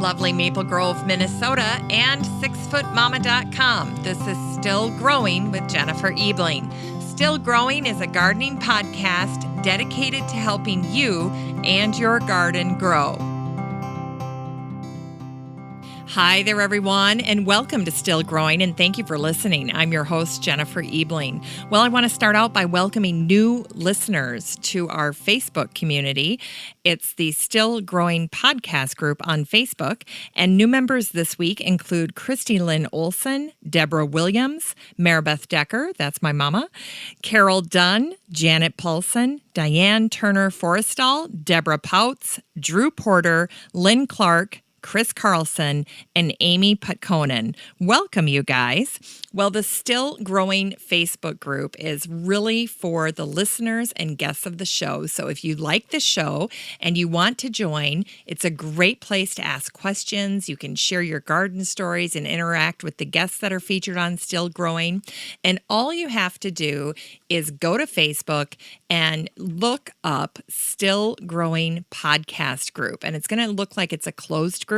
lovely Maple Grove, Minnesota, and 6footmama.com. This is Still Growing with Jennifer Ebling. Still Growing is a gardening podcast dedicated to helping you and your garden grow. Hi there, everyone, and welcome to Still Growing, and thank you for listening. I'm your host, Jennifer Ebling. Well, I want to start out by welcoming new listeners to our Facebook community. It's the Still Growing podcast group on Facebook, and new members this week include Christy Lynn Olson, Deborah Williams, Maribeth Decker, that's my mama, Carol Dunn, Janet Paulson, Diane Turner Forrestal, Deborah Pouts, Drew Porter, Lynn Clark, Chris Carlson, and Amy Putkonen. Welcome, you guys. Well, the Still Growing Facebook group is really for the listeners and guests of the show. So if you like the show and you want to join, it's a great place to ask questions. You can share your garden stories and interact with the guests that are featured on Still Growing. And all you have to do is go to Facebook and look up Still Growing Podcast Group. And it's going to look like it's a closed group,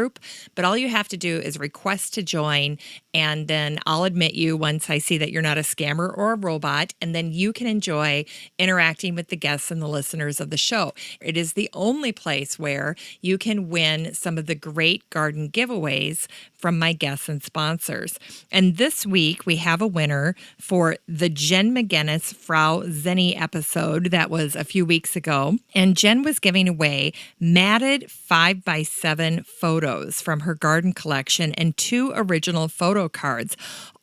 but all you have to do is request to join, and then I'll admit you once I see that you're not a scammer or a robot, and then you can enjoy interacting with the guests and the listeners of the show. It is the only place where you can win some of the great garden giveaways from my guests and sponsors. And this week we have a winner for the Jen McGinnis Frau Zenny episode that was a few weeks ago. And Jen was giving away matted 5x7 photos from her garden collection and 2 original photo cards,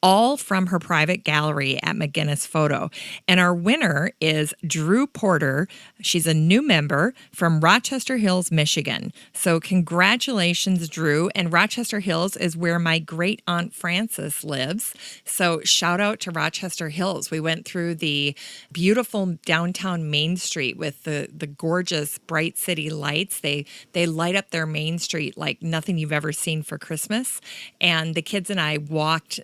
all from her private gallery at McGinnis Photo. And our winner is Drew Porter. She's a new member from Rochester Hills, Michigan. So congratulations, Drew. And Rochester Hills is where my great aunt Frances lives. So shout out to Rochester Hills. We went through the beautiful downtown Main Street with the gorgeous bright city lights. They light up their Main Street like nothing you've ever seen for Christmas. And the kids and I walked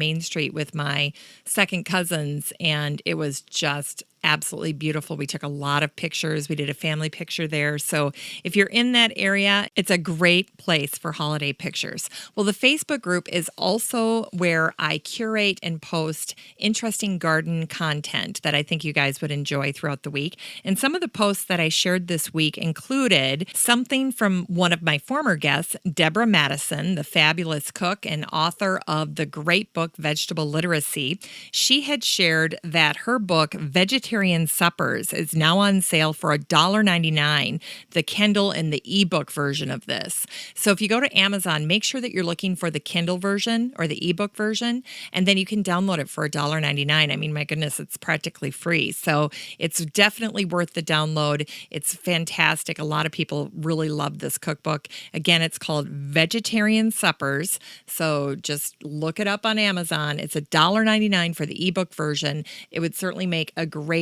Main Street with my second cousins, and it was just absolutely beautiful. We took a lot of pictures. We did a family picture there. So if you're in that area, it's a great place for holiday pictures. Well, the Facebook group is also where I curate and post interesting garden content that I think you guys would enjoy throughout the week. And some of the posts that I shared this week included something from one of my former guests, Deborah Madison, the fabulous cook and author of the great book, Vegetable Literacy. She had shared that her book, Vegetarian Suppers, is now on sale for $1.99, the Kindle and the ebook version of this. So if you go to Amazon, make sure that you're looking for the Kindle version or the ebook version, and then you can download it for $1.99. I mean, my goodness, it's practically free. So it's definitely worth the download. It's fantastic. A lot of people really love this cookbook. Again, it's called Vegetarian Suppers. So just look it up on Amazon. It's $1.99 for the ebook version. It would certainly make a great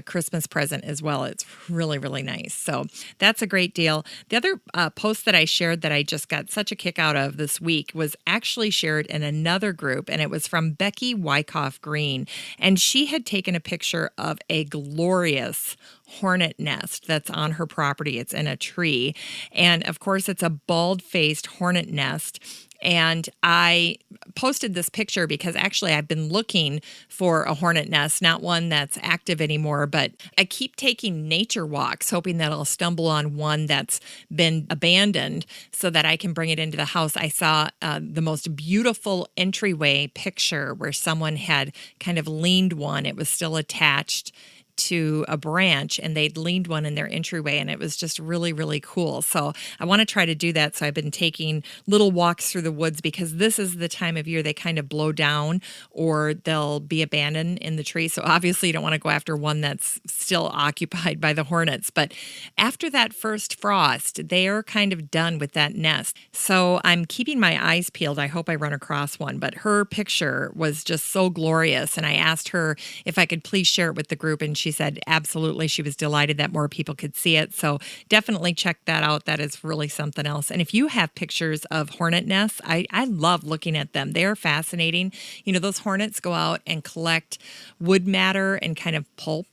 Christmas present as well. It's really, really nice. So that's a great deal. The other post that I shared that I just got such a kick out of this week was actually shared in another group, and it was from Becky Wyckoff Green. And she had taken a picture of a glorious hornet nest that's on her property. It's in a tree. And of course, it's a bald-faced hornet nest. And I posted this picture because actually I've been looking for a hornet nest, not one that's active anymore, but I keep taking nature walks, hoping that I'll stumble on one that's been abandoned so that I can bring it into the house. I saw the most beautiful entryway picture where someone had kind of leaned one. It was still attached to a branch, and they'd leaned one in their entryway, and it was just really, really cool. So I want to try to do that. So I've been taking little walks through the woods because this is the time of year they kind of blow down or they'll be abandoned in the tree. So obviously you don't want to go after one that's still occupied by the hornets. But after that first frost, they are kind of done with that nest. So I'm keeping my eyes peeled. I hope I run across one. But her picture was just so glorious. And I asked her if I could please share it with the group, and she said absolutely. She was delighted that more people could see it. So definitely check that out. That is really something else. And if you have pictures of hornet nests, I love looking at them. They are fascinating. You know, those hornets go out and collect wood matter and kind of pulp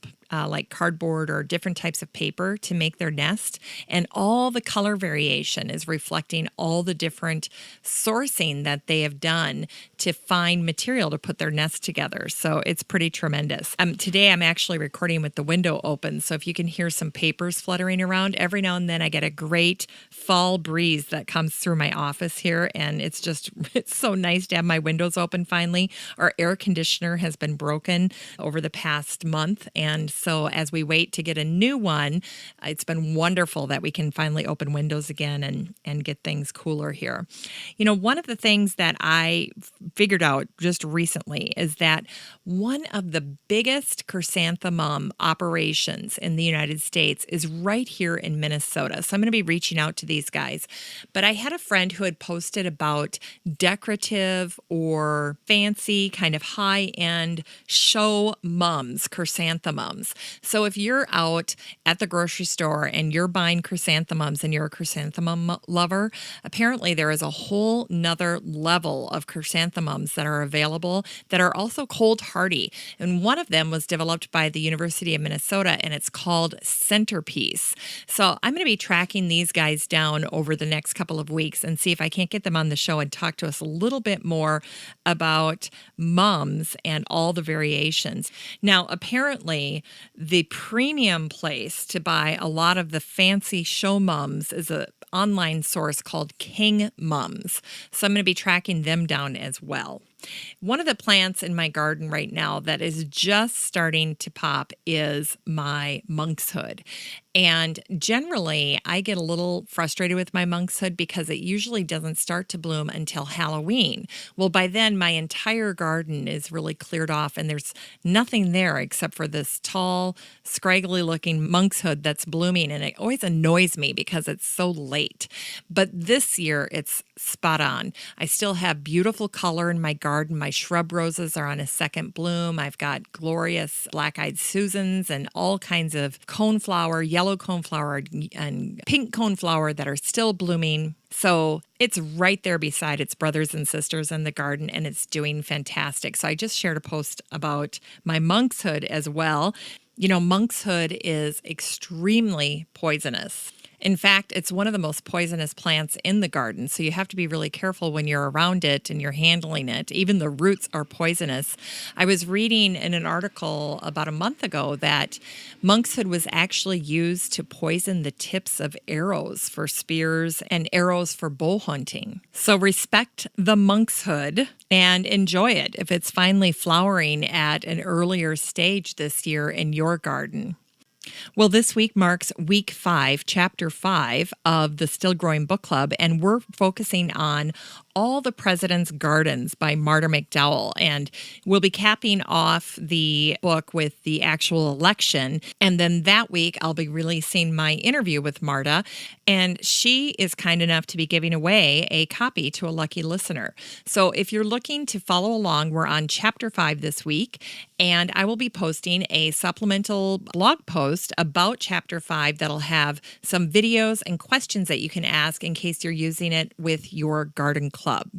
like cardboard or different types of paper to make their nest. And all the color variation is reflecting all the different sourcing that they have done to find material to put their nest together. So it's pretty tremendous. Today I'm actually recording with the window open. So if you can hear some papers fluttering around, every now and then I get a great fall breeze that comes through my office here. And it's so nice to have my windows open finally. Our air conditioner has been broken over the past month. And so as we wait to get a new one, it's been wonderful that we can finally open windows again and get things cooler here. You know, one of the things that I figured out just recently is that one of the biggest chrysanthemum operations in the United States is right here in Minnesota. So I'm going to be reaching out to these guys. But I had a friend who had posted about decorative or fancy kind of high-end show mums, chrysanthemums. So if you're out at the grocery store and you're buying chrysanthemums and you're a chrysanthemum lover, apparently there is a whole nother level of chrysanthemums that are available that are also cold hardy. And one of them was developed by the University of Minnesota, and it's called Centerpiece. So I'm going to be tracking these guys down over the next couple of weeks and see if I can't get them on the show and talk to us a little bit more about mums and all the variations. Now, apparently, the premium place to buy a lot of the fancy show mums is an online source called King Mums. So I'm going to be tracking them down as well. One of the plants in my garden right now that is just starting to pop is my monkshood. And generally, I get a little frustrated with my monkshood because it usually doesn't start to bloom until Halloween. Well, by then, my entire garden is really cleared off and there's nothing there except for this tall, scraggly-looking monkshood that's blooming. And it always annoys me because it's so late. But this year, it's spot on. I still have beautiful color in my garden. My shrub roses are on a second bloom. I've got glorious black-eyed Susans and all kinds of coneflower, yellow coneflower and pink coneflower that are still blooming. So it's right there beside its brothers and sisters in the garden, and it's doing fantastic. So I just shared a post about my monkshood as well. You know, monkshood is extremely poisonous. In fact, it's one of the most poisonous plants in the garden, so you have to be really careful when you're around it and you're handling it. Even the roots are poisonous. I was reading in an article about a month ago that monkshood was actually used to poison the tips of arrows for spears and arrows for bow hunting. So respect the monkshood and enjoy it if it's finally flowering at an earlier stage this year in your garden. Well, this week marks week 5, chapter 5 of the Still Growing Book Club, and we're focusing on All the President's Gardens by Marta McDowell. And we'll be capping off the book with the actual election. And then that week, I'll be releasing my interview with Marta. And she is kind enough to be giving away a copy to a lucky listener. So if you're looking to follow along, we're on chapter 5 this week. And I will be posting a supplemental blog post about chapter 5 that'll have some videos and questions that you can ask in case you're using it with your garden club.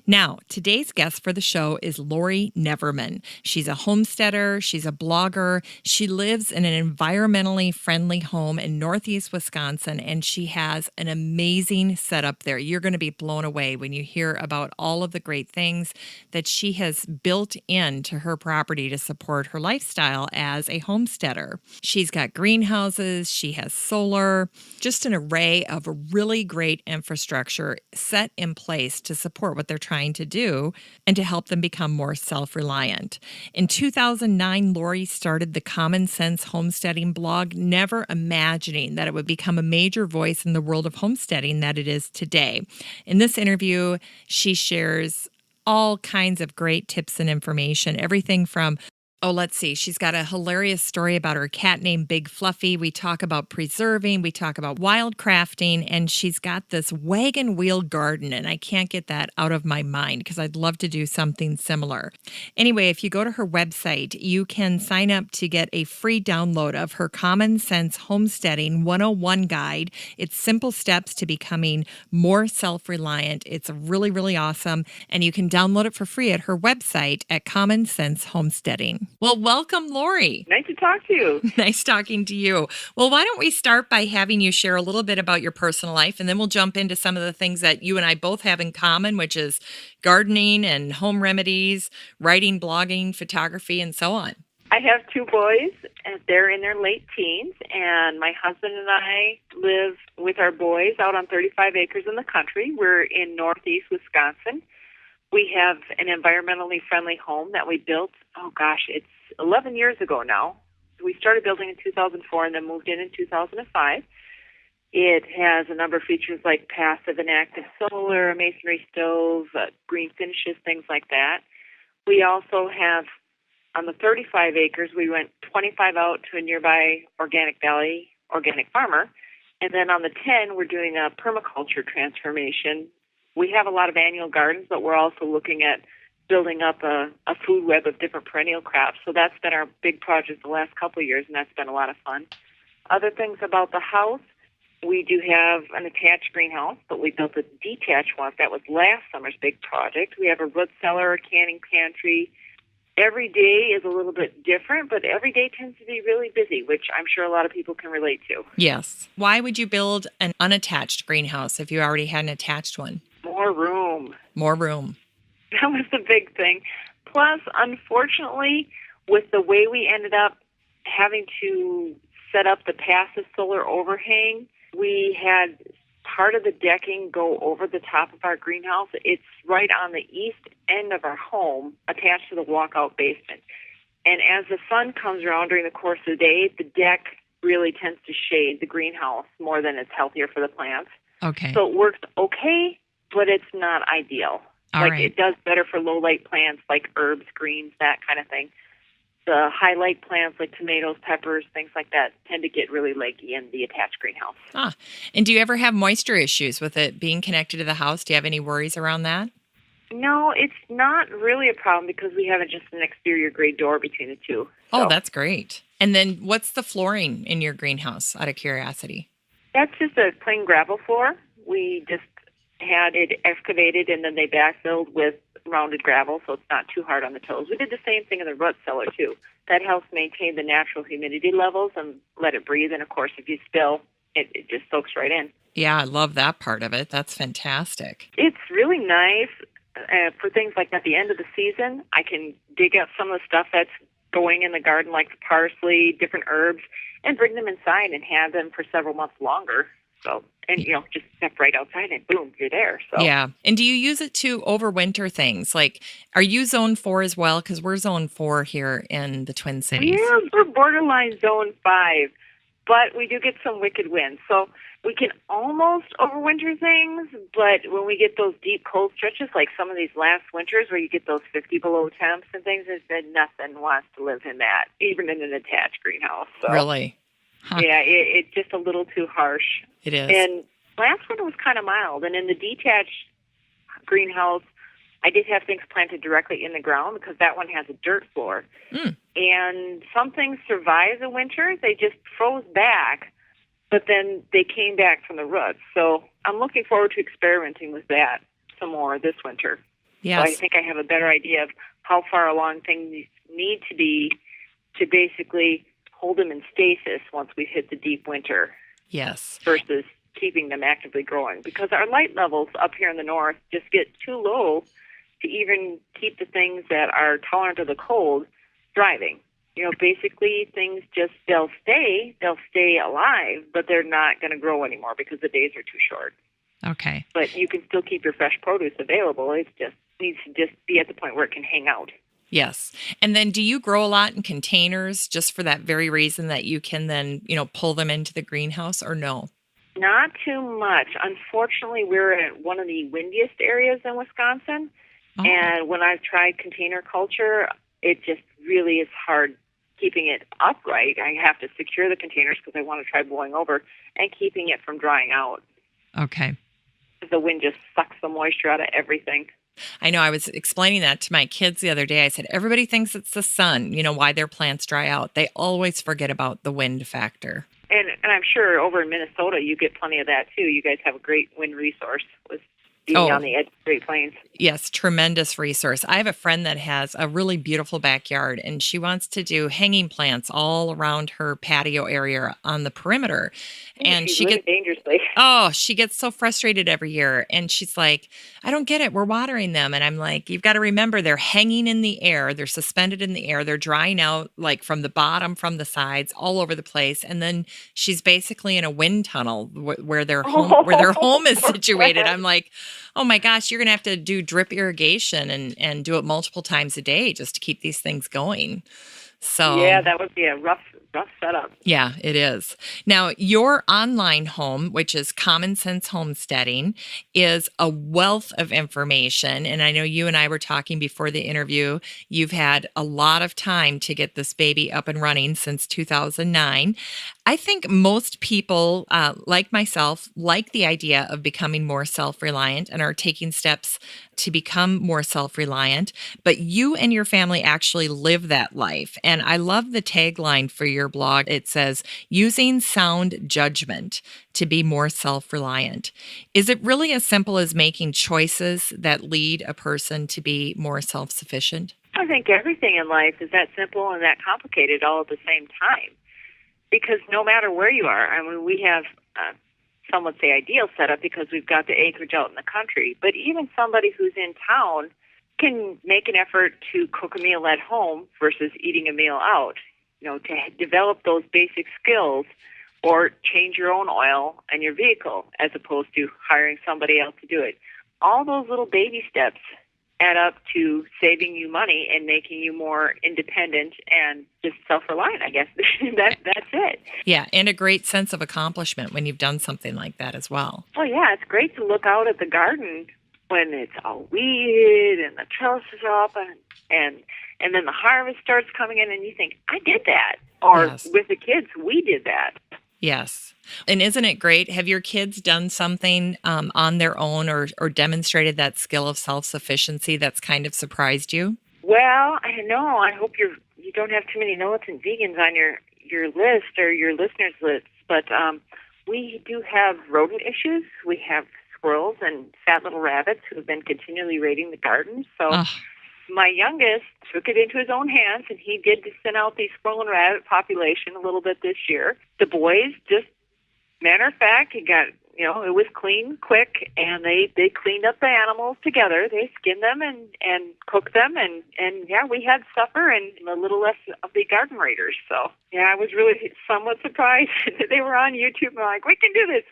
Now, today's guest for the show is Laurie Neverman. She's a homesteader. She's a blogger. She lives in an environmentally friendly home in Northeast Wisconsin, and she has an amazing setup there. You're going to be blown away when you hear about all of the great things that she has built into her property to support her lifestyle as a homesteader. She's got greenhouses. She has solar, just an array of really great infrastructure set in place to support what they're trying to do and to help them become more self-reliant. In 2009, Laurie started the Commonsense Homesteading blog, never imagining that it would become a major voice in the world of homesteading that it is today. In this interview, she shares all kinds of great tips and information, everything from let's see. She's got a hilarious story about her cat named Big Fluffy. We talk about preserving. We talk about wildcrafting. And she's got this wagon wheel garden. And I can't get that out of my mind because I'd love to do something similar. Anyway, if you go to her website, you can sign up to get a free download of her Commonsense Homesteading 101 guide. It's simple steps to becoming more self-reliant. It's really, really awesome. And you can download it for free at her website at Commonsense Homesteading. Well, welcome, Laurie. Nice to talk to you. Nice talking to you. Well, why don't we start by having you share a little bit about your personal life, and then we'll jump into some of the things that you and I both have in common, which is gardening and home remedies, writing, blogging, photography, and so on. I have 2 boys, and they're in their late teens, and my husband and I live with our boys out on 35 acres in the country. We're in northeast Wisconsin. We have an environmentally friendly home that we built, it's 11 years ago now. We started building in 2004 and then moved in 2005. It has a number of features like passive and active solar, a masonry stove, green finishes, things like that. We also have, on the 35 acres, we went 25 out to a nearby organic valley, organic farmer. And then on the 10, we're doing a permaculture transformation. We have a lot of annual gardens, but we're also looking at building up a food web of different perennial crops. So that's been our big project the last couple of years, and that's been a lot of fun. Other things about the house, we do have an attached greenhouse, but we built a detached one. That was last summer's big project. We have a root cellar, a canning pantry. Every day is a little bit different, but every day tends to be really busy, which I'm sure a lot of people can relate to. Yes. Why would you build an unattached greenhouse if you already had an attached one? More room. More room. That was the big thing. Plus, unfortunately, with the way we ended up having to set up the passive solar overhang, we had part of the decking go over the top of our greenhouse. It's right on the east end of our home, attached to the walkout basement. And as the sun comes around during the course of the day, the deck really tends to shade the greenhouse more than it's healthier for the plants. Okay. So it works okay, but it's not ideal. All right. It does better for low-light plants like herbs, greens, that kind of thing. The high-light plants like tomatoes, peppers, things like that tend to get really leggy in the attached greenhouse. And do you ever have moisture issues with it being connected to the house? Do you have any worries around that? No, it's not really a problem because we have just an exterior grade door between the two. Oh, that's great. And then what's the flooring in your greenhouse, out of curiosity? That's just a plain gravel floor. We just had it excavated and then they backfilled with rounded gravel, so it's not too hard on the toes. We did the same thing in the root cellar, too. That helps maintain the natural humidity levels and let it breathe. And, of course, if you spill, it just soaks right in. Yeah, I love that part of it. That's fantastic. It's really nice for things like at the end of the season. I can dig up some of the stuff that's going in the garden, like the parsley, different herbs, and bring them inside and have them for several months longer. So, and, just step right outside and boom, you're there. So. Yeah. And do you use it to overwinter things? Like, are you zone 4 as well? Because we're zone 4 here in the Twin Cities. Yeah, we're borderline zone 5, but we do get some wicked winds. So we can almost overwinter things, but when we get those deep cold stretches, like some of these last winters where you get those 50 below temps and things, nothing wants to live in that, even in an attached greenhouse. So. Really? Huh. Yeah, it's just a little too harsh. It is. And last winter was kind of mild. And in the detached greenhouse, I did have things planted directly in the ground because that one has a dirt floor. And some things survived the winter. They just froze back, but then they came back from the roots. So I'm looking forward to experimenting with that some more this winter. Yes. So I think I have a better idea of how far along things need to be to basically hold them in stasis once we hit the deep winter. Yes. Versus keeping them actively growing. Because our light levels up here in the north just get too low to even keep the things that are tolerant of the cold thriving. Basically things they'll stay alive, but they're not going to grow anymore because the days are too short. Okay. But you can still keep your fresh produce available. It just needs to just be at the point where it can hang out. Yes. And then do you grow a lot in containers just for that very reason that you can then, pull them into the greenhouse, or no? Not too much. Unfortunately, we're at one of the windiest areas in Wisconsin. Oh. And when I've tried container culture, it just really is hard keeping it upright. I have to secure the containers because I want to try blowing over and keeping it from drying out. Okay. The wind just sucks the moisture out of everything. I know. I was explaining that to my kids the other day. I said, everybody thinks it's the sun, why their plants dry out. They always forget about the wind factor. And I'm sure over in Minnesota, you get plenty of that, too. You guys have a great wind resource with being on the edge of the Great Plains. Yes, tremendous resource. I have a friend that has a really beautiful backyard, and she wants to do hanging plants all around her patio area on the perimeter. And she gets dangerously. Oh, she gets so frustrated every year. And she's like, I don't get it. We're watering them. And I'm like, you've got to remember they're hanging in the air. They're suspended in the air. They're drying out like from the bottom, from the sides, all over the place. And then she's basically in a wind tunnel where their home is situated. I'm like, oh my gosh, you're going to have to do drip irrigation and do it multiple times a day just to keep these things going. So yeah, that would be a rough setup. Yeah, it is. Now, your online home, which is Commonsense Homesteading, is a wealth of information. And I know you and I were talking before the interview. You've had a lot of time to get this baby up and running since 2009. I think most people, like myself, like the idea of becoming more self-reliant and are taking steps to become more self-reliant. But you and your family actually live that life. And I love the tagline for your blog. It says, using sound judgment to be more self-reliant. Is it really as simple as making choices that lead a person to be more self-sufficient? I think everything in life is that simple and that complicated all at the same time. Because no matter where you are, I mean, we have, some would say ideal setup because we've got the acreage out in the country. But even somebody who's in town can make an effort to cook a meal at home versus eating a meal out. You know, to develop those basic skills or change your own oil and your vehicle as opposed to hiring somebody else to do it. All those little baby steps add up to saving you money and making you more independent and just self-reliant, I guess. That's it. Yeah, and a great sense of accomplishment when you've done something like that as well. Well, yeah, it's great to look out at the garden when it's all weeded and the trellis is up and then the harvest starts coming in and you think, I did that. Or Yes. With the kids, we did that. Yes. And isn't it great? Have your kids done something on their own or demonstrated that skill of self-sufficiency that's kind of surprised you? Well, I don't know. I hope you don't have too many no-nuts and vegans on your list or your listeners' lists. But we do have rodent issues. We have squirrels and fat little rabbits who have been continually raiding the garden. So my youngest took it into his own hands, and he did thin out the squirrel and rabbit population a little bit this year. The boys just, matter of fact, it was clean, quick, and they cleaned up the animals together. They skinned them and cooked them, and yeah, we had supper and a little less of the garden raiders. So yeah, I was really somewhat surprised that they were on YouTube. I'm like, we can do this.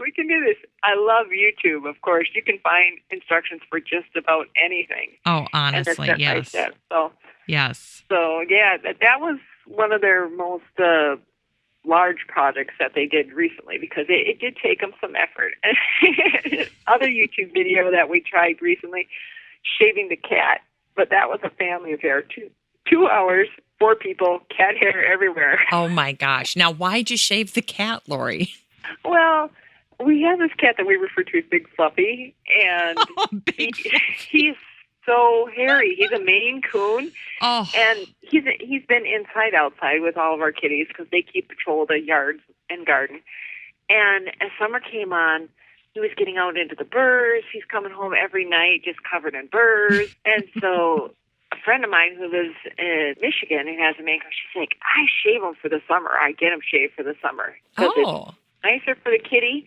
I love YouTube, of course. You can find instructions for just about anything. Oh, honestly, yes. So yes. So yeah, that was one of their most large projects that they did recently because it did take them some effort. Other YouTube video that we tried recently, shaving the cat, but that was a family affair. 2 hours, 4 people, cat hair everywhere. Oh my gosh. Now, why'd you shave the cat, Laurie? Well, we have this cat that we refer to as Big Fluffy, and he's so hairy. He's a Maine Coon, and he's been outside with all of our kitties because they keep patrol of the yards and garden. And as summer came on, he was getting out into the burrs. He's coming home every night just covered in burrs. And so a friend of mine who lives in Michigan and has a Maine Coon, she's like, I shave him for the summer. I get him shaved for the summer. It's nicer for the kitty,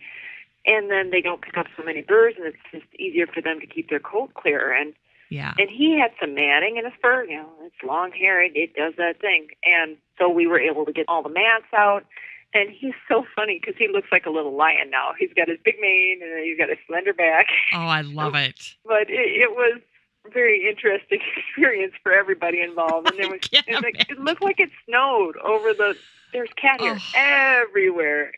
and then they don't pick up so many burrs, and it's just easier for them to keep their coat clear. And he had some matting in his fur. You know, it's long hair. It does that thing. And so we were able to get all the mats out. And he's so funny because he looks like a little lion now. He's got his big mane and then he's got a slender back. Oh, I love it. But it was a very interesting experience for everybody involved. And it looked like it snowed over there's cat hair everywhere.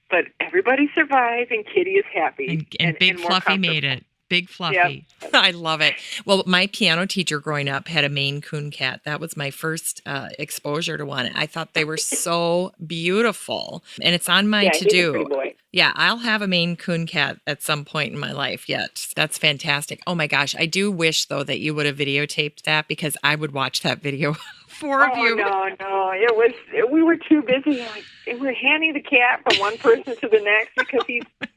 But everybody survived and Kitty is happy. And Big Fluffy made it. Big Fluffy. Yep. I love it. Well, my piano teacher growing up had a Maine Coon cat. That was my first exposure to one. I thought they were so beautiful. And it's on my to-do. He's a pretty boy. Yeah, I'll have a Maine Coon cat at some point in my life yet. That's fantastic. Oh my gosh. I do wish, though, that you would have videotaped that because I would watch that video. Of you. No. We were too busy. We were handing the cat from one person to the next because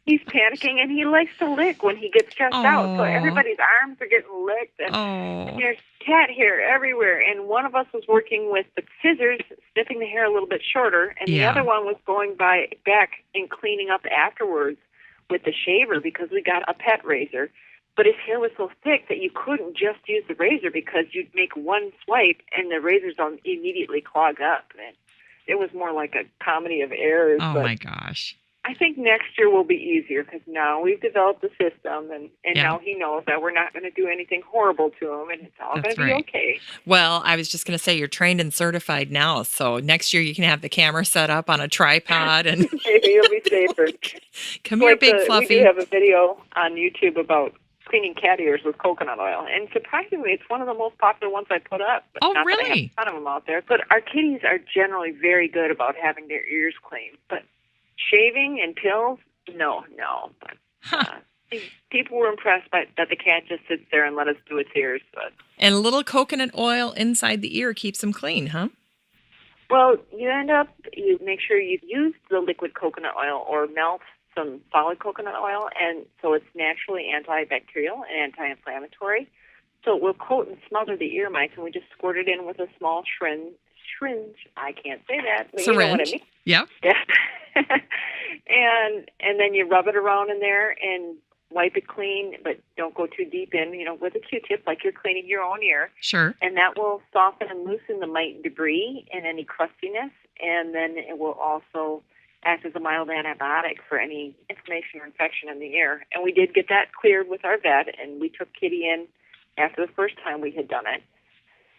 he's panicking, and he likes to lick when he gets stressed out. So everybody's arms are getting licked, and there's cat hair everywhere. And one of us was working with the scissors, snipping the hair a little bit shorter, and the other one was going back and cleaning up afterwards with the shaver because we got a pet razor. But his hair was so thick that you couldn't just use the razor because you'd make one swipe and the razors don't immediately clog up. And it was more like a comedy of errors. Oh, my gosh. I think next year will be easier because now we've developed the system and now he knows that we're not going to do anything horrible to him and it's all going to be okay. Well, I was just going to say you're trained and certified now. So next year you can have the camera set up on a tripod and you'll be safer. Come here, big fluffy. We do have a video on YouTube about cleaning cat ears with coconut oil. And surprisingly, it's one of the most popular ones I put up. But not really? That I have a ton of them out there. But our kitties are generally very good about having their ears clean. But shaving and pills, no. But, people were impressed that the cat just sits there and let us do its ears. But. And a little coconut oil inside the ear keeps them clean, huh? Well, you make sure you use the liquid coconut oil or melt some solid coconut oil, and so it's naturally antibacterial and anti-inflammatory. So it will coat and smother the ear mites, and we just squirt it in with a small syringe. I can't say that, but syringe. You know what I mean. Yep. Yeah. and then you rub it around in there and wipe it clean, but don't go too deep in, with a Q-tip like you're cleaning your own ear. Sure. And that will soften and loosen the mite debris and any crustiness, and then it will also act as a mild antibiotic for any inflammation or infection in the ear. And we did get that cleared with our vet, and we took Kitty in after the first time we had done it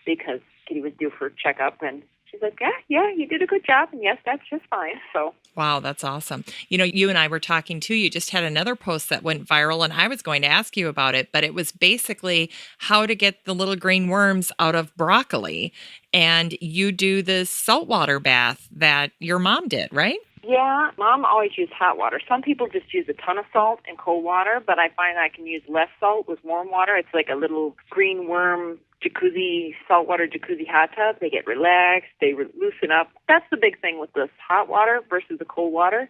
because Kitty was due for a checkup, and she's like, yeah, you did a good job, and yes, that's just fine. So. Wow, that's awesome. You and I were talking too. You just had another post that went viral, and I was going to ask you about it, but it was basically how to get the little green worms out of broccoli. And you do this saltwater bath that your mom did, right? Yeah, Mom always used hot water. Some people just use a ton of salt and cold water, but I find I can use less salt with warm water. It's like a little green worm saltwater jacuzzi hot tub. They get relaxed, they loosen up. That's the big thing with this hot water versus the cold water.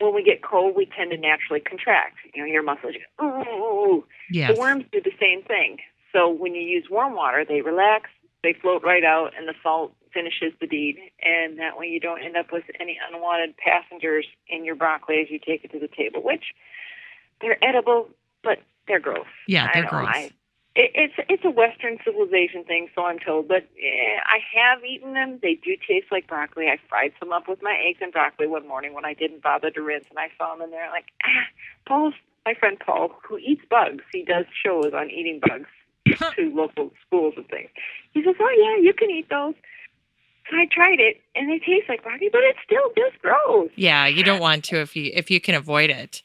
When we get cold, we tend to naturally contract. Your muscles go, ooh. Yes. The worms do the same thing. So when you use warm water, they relax, they float right out, and the salt finishes the deed, and that way you don't end up with any unwanted passengers in your broccoli as you take it to the table, which they're edible, but they're gross. Yeah, they're gross. It's a Western civilization thing, so I'm told, but I have eaten them. They do taste like broccoli. I fried some up with my eggs and broccoli one morning when I didn't bother to rinse, and I saw them in there like, my friend Paul, who eats bugs, he does shows on eating bugs to local schools and things. He says, oh, yeah, you can eat those. So I tried it, and they taste like broccoli, but it's still just gross. Yeah, you don't want to if you can avoid it.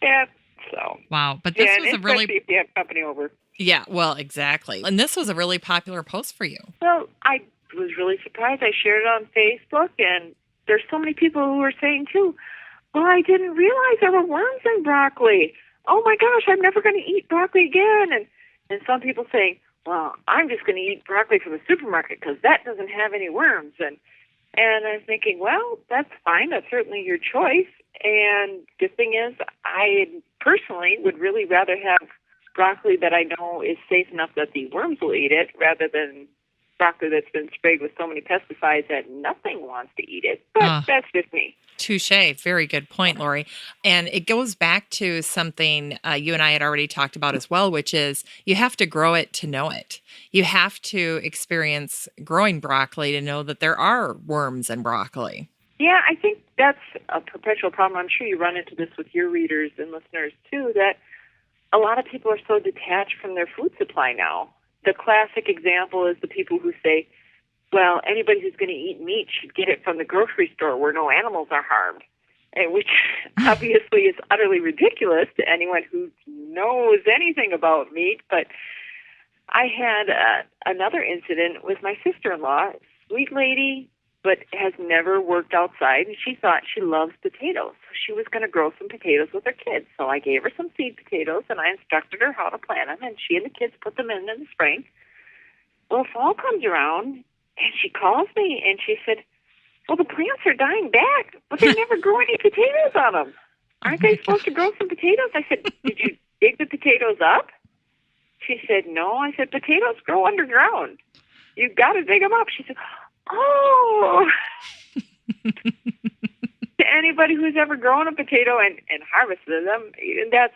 Yeah, so. Wow, but this was a really... especially if you have company over. Yeah, well, exactly. And this was a really popular post for you. Well, I was really surprised. I shared it on Facebook, and there's so many people who were saying, too, well, I didn't realize there were worms in broccoli. Oh, my gosh, I'm never going to eat broccoli again. And some people saying, well, I'm just going to eat broccoli from the supermarket because that doesn't have any worms. And I'm thinking, well, that's fine. That's certainly your choice. And the thing is, I personally would really rather have broccoli that I know is safe enough that the worms will eat it rather than broccoli that's been sprayed with so many pesticides that nothing wants to eat it. But that's just me. Touché. Very good point, Laurie. And it goes back to something you and I had already talked about as well, which is you have to grow it to know it. You have to experience growing broccoli to know that there are worms in broccoli. Yeah, I think that's a perpetual problem. I'm sure you run into this with your readers and listeners, too, that a lot of people are so detached from their food supply now. The classic example is the people who say, well, anybody who's going to eat meat should get it from the grocery store where no animals are harmed, and which obviously is utterly ridiculous to anyone who knows anything about meat. But I had another incident with my sister-in-law, sweet lady, but has never worked outside, and she thought she loves potatoes. So she was going to grow some potatoes with her kids. So I gave her some seed potatoes, and I instructed her how to plant them, and she and the kids put them in the spring. Well, fall comes around, and she calls me, and she said, well, the plants are dying back, but they never grow any potatoes on them. aren't they supposed to grow some potatoes? I said, did you dig the potatoes up? She said, no. I said, potatoes grow underground. You've got to dig them up. She said, oh. To anybody who's ever grown a potato and harvested them, that's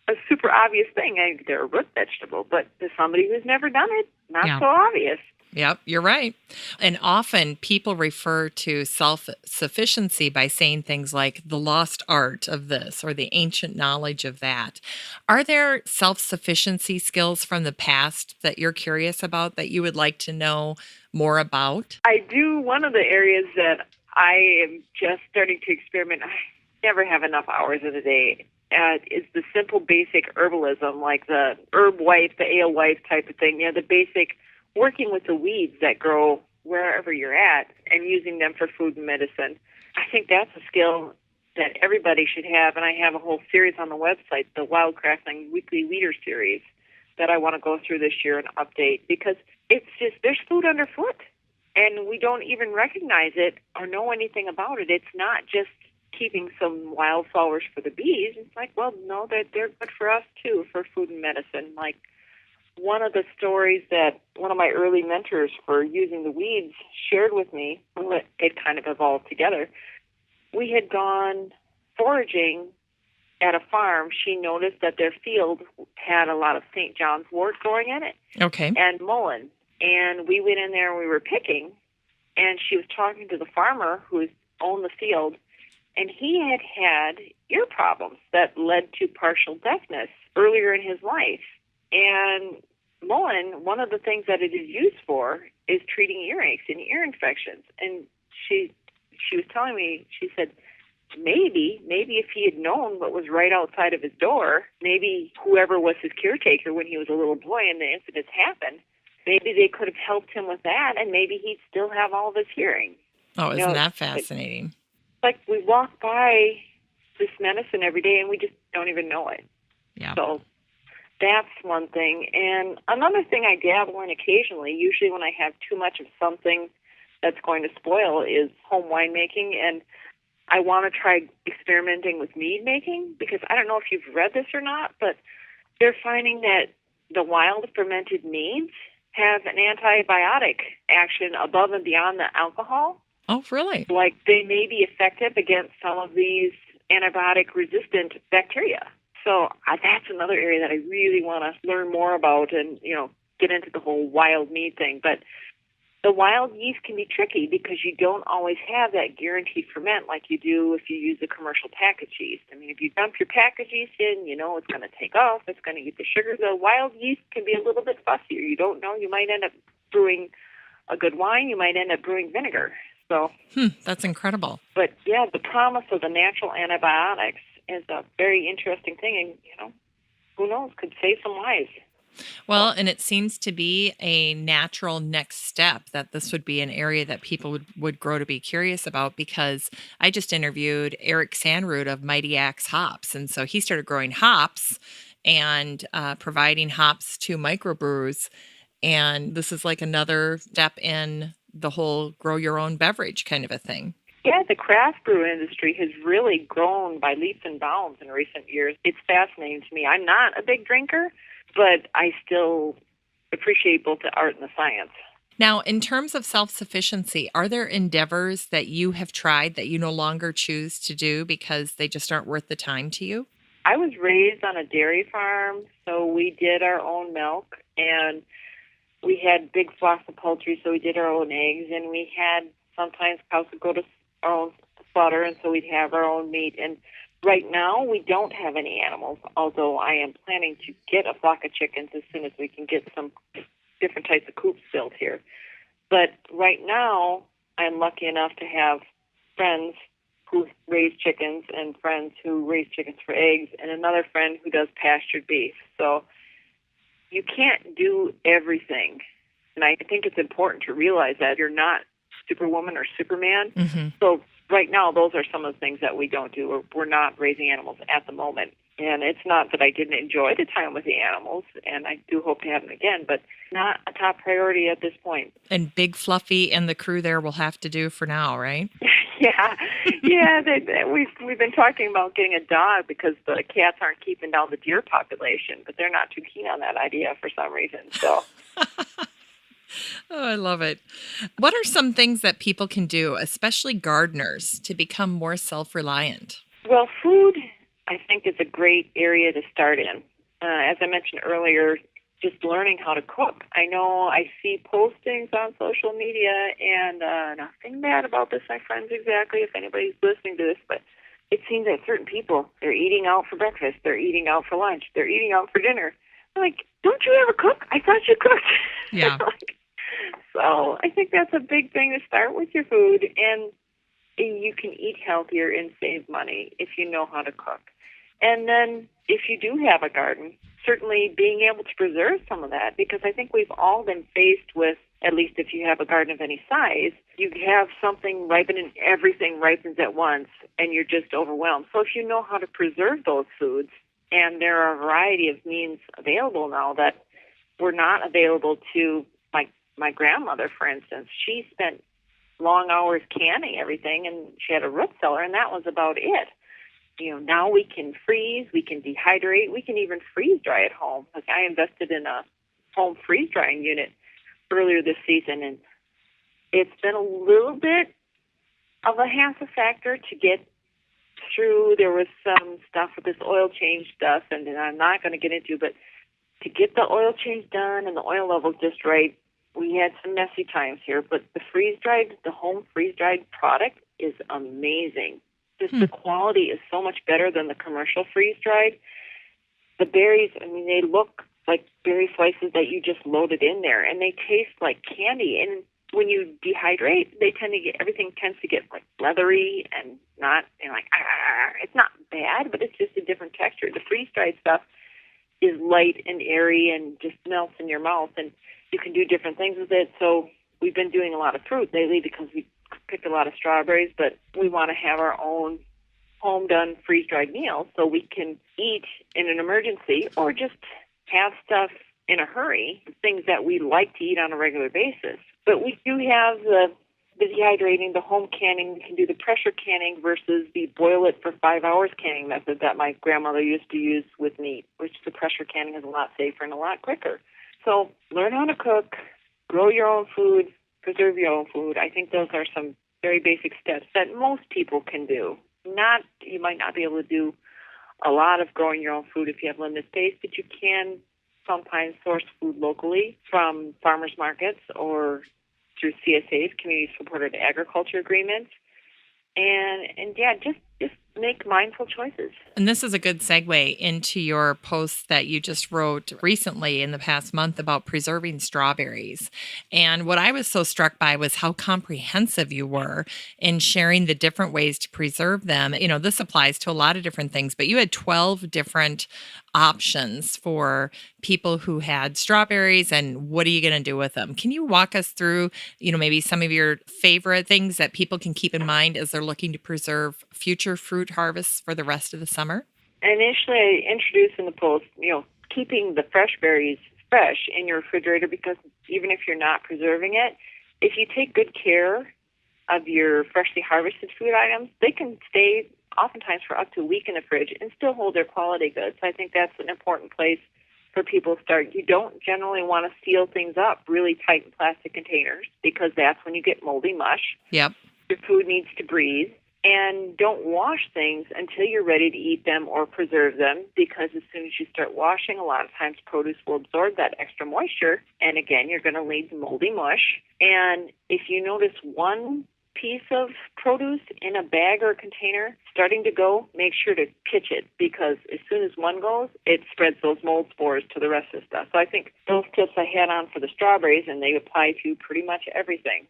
a super obvious thing. They're a root vegetable, but to somebody who's never done it, not so obvious. Yep, you're right. And often people refer to self-sufficiency by saying things like the lost art of this or the ancient knowledge of that. Are there self-sufficiency skills from the past that you're curious about that you would like to know more about? I do. One of the areas that I am just starting to experiment, I never have enough hours in a day, is the simple basic herbalism, like the herb wife, the ale wife type of thing. The basic working with the weeds that grow wherever you're at and using them for food and medicine. I think that's a skill that everybody should have, and I have a whole series on the website, the Wildcrafting Weekly Weeder Series, that I want to go through this year and update, because it's just, there's food underfoot, and we don't even recognize it or know anything about it. It's not just keeping some wildflowers for the bees. It's like, well, no, they're good for us too, for food and medicine. Like, one of the stories that one of my early mentors for using the weeds shared with me, it kind of evolved together. We had gone foraging at a farm. She noticed that their field had a lot of St. John's wort growing in it. Okay. And mullein. And we went in there and we were picking, and she was talking to the farmer who owned the field, and he had ear problems that led to partial deafness earlier in his life. And mullein, one of the things that it is used for is treating earaches and ear infections. And she was telling me, she said, maybe if he had known what was right outside of his door, maybe whoever was his caretaker when he was a little boy and the incidents happened, maybe they could have helped him with that, and maybe he'd still have all of his hearing. Oh, isn't that fascinating? Like, we walk by this medicine every day and we just don't even know it. Yeah. So that's one thing. And another thing I dabble in occasionally, usually when I have too much of something that's going to spoil, is home winemaking. And I want to try experimenting with mead making, because I don't know if you've read this or not, but they're finding that the wild fermented meads have an antibiotic action above and beyond the alcohol. Oh, really? Like, they may be effective against some of these antibiotic-resistant bacteria. So that's another area that I really want to learn more about and, get into the whole wild mead thing. But the wild yeast can be tricky because you don't always have that guaranteed ferment like you do if you use a commercial package yeast. I mean, if you dump your package yeast in, it's going to take off. It's going to get the sugar. The wild yeast can be a little bit fussier. You don't know. You might end up brewing a good wine. You might end up brewing vinegar. So that's incredible. But, yeah, the promise of the natural antibiotics is a very interesting thing. And, who knows, could save some lives. Well, and it seems to be a natural next step that this would be an area that people would grow to be curious about, because I just interviewed Eric Sandroot of Mighty Axe Hops. And so he started growing hops and providing hops to microbrewers. And this is like another step in the whole grow your own beverage kind of a thing. Yeah, the craft brew industry has really grown by leaps and bounds in recent years. It's fascinating to me. I'm not a big drinker, but I still appreciate both the art and the science. Now, in terms of self-sufficiency, are there endeavors that you have tried that you no longer choose to do because they just aren't worth the time to you? I was raised on a dairy farm, so we did our own milk, and we had big flocks of poultry, so we did our own eggs, and we had sometimes cows would go to our own slaughter, and so we'd have our own meat. And right now, we don't have any animals, although I am planning to get a flock of chickens as soon as we can get some different types of coops built here. But right now, I'm lucky enough to have friends who raise chickens and friends who raise chickens for eggs and another friend who does pastured beef. So you can't do everything. And I think it's important to realize that you're not Superwoman or Superman. Mm-hmm. So right now, those are some of the things that we don't do. We're not raising animals at the moment. And it's not that I didn't enjoy the time with the animals, and I do hope to have them again, but not a top priority at this point. And Big Fluffy and the crew there will have to do for now, right? We've been talking about getting a dog because the cats aren't keeping down the deer population, but they're not too keen on that idea for some reason. So. Oh, I love it. What are some things that people can do, especially gardeners, to become more self-reliant? Well, food, I think, is a great area to start in. As I mentioned earlier, just learning how to cook. I know I see postings on social media, and nothing bad about this, my friends, exactly, if anybody's listening to this, but it seems that certain people, they're eating out for breakfast, they're eating out for lunch, they're eating out for dinner. I'm like, don't you ever cook? I thought you cooked. Yeah. So I think that's a big thing to start with your food, and you can eat healthier and save money if you know how to cook. And then if you do have a garden, certainly being able to preserve some of that, because I think we've all been faced with, at least if you have a garden of any size, you have something ripening, everything ripens at once, and you're just overwhelmed. So if you know how to preserve those foods, and there are a variety of means available now that were not available to my grandmother, for instance. She spent long hours canning everything, and she had a root cellar, and that was about it. Now we can freeze, we can dehydrate, we can even freeze dry at home. Like, I invested in a home freeze drying unit earlier this season, and it's been a little bit of a hassle factor to get through. There was some stuff with this oil change stuff, and I'm not going to get into, but to get the oil change done and the oil levels just right, we had some messy times here. But the home freeze-dried product is amazing. Just the quality is so much better than the commercial freeze-dried. The berries, they look like berry slices that you just loaded in there, and they taste like candy. And when you dehydrate, everything tends to get like leathery and not, it's not bad, but it's just a different texture. The freeze-dried stuff is light and airy and just melts in your mouth, and you can do different things with it. So we've been doing a lot of fruit lately because we picked a lot of strawberries, but we want to have our own home-done freeze-dried meals so we can eat in an emergency or just have stuff in a hurry, things that we like to eat on a regular basis. But we do have the dehydrating, the home canning. We can do the pressure canning versus the boil it for 5 hours canning method that my grandmother used to use with meat, which the pressure canning is a lot safer and a lot quicker. So learn how to cook, grow your own food, preserve your own food. I think those are some very basic steps that most people can do. You might not be able to do a lot of growing your own food if you have limited space, but you can sometimes source food locally from farmers markets or through CSAs, community supported agriculture agreements. And just make mindful choices. And this is a good segue into your post that you just wrote recently in the past month about preserving strawberries. And what I was so struck by was how comprehensive you were in sharing the different ways to preserve them. This applies to a lot of different things, but you had 12 different options for people who had strawberries and what are you going to do with them? Can you walk us through, maybe some of your favorite things that people can keep in mind as they're looking to preserve future fruit harvests for the rest of the summer? Initially, I introduced in the post, keeping the fresh berries fresh in your refrigerator, because even if you're not preserving it, if you take good care of your freshly harvested food items, they can stay oftentimes for up to a week in the fridge and still hold their quality good. So I think that's an important place for people to start. You don't generally want to seal things up really tight in plastic containers because that's when you get moldy mush. Yep. Your food needs to breathe. And don't wash things until you're ready to eat them or preserve them, because as soon as you start washing, a lot of times produce will absorb that extra moisture. And again, you're going to leave moldy mush. And if you notice one piece of produce in a bag or a container starting to go, make sure to pitch it, because as soon as one goes, it spreads those mold spores to the rest of the stuff. So I think those tips I had on for the strawberries, and they apply to pretty much everything.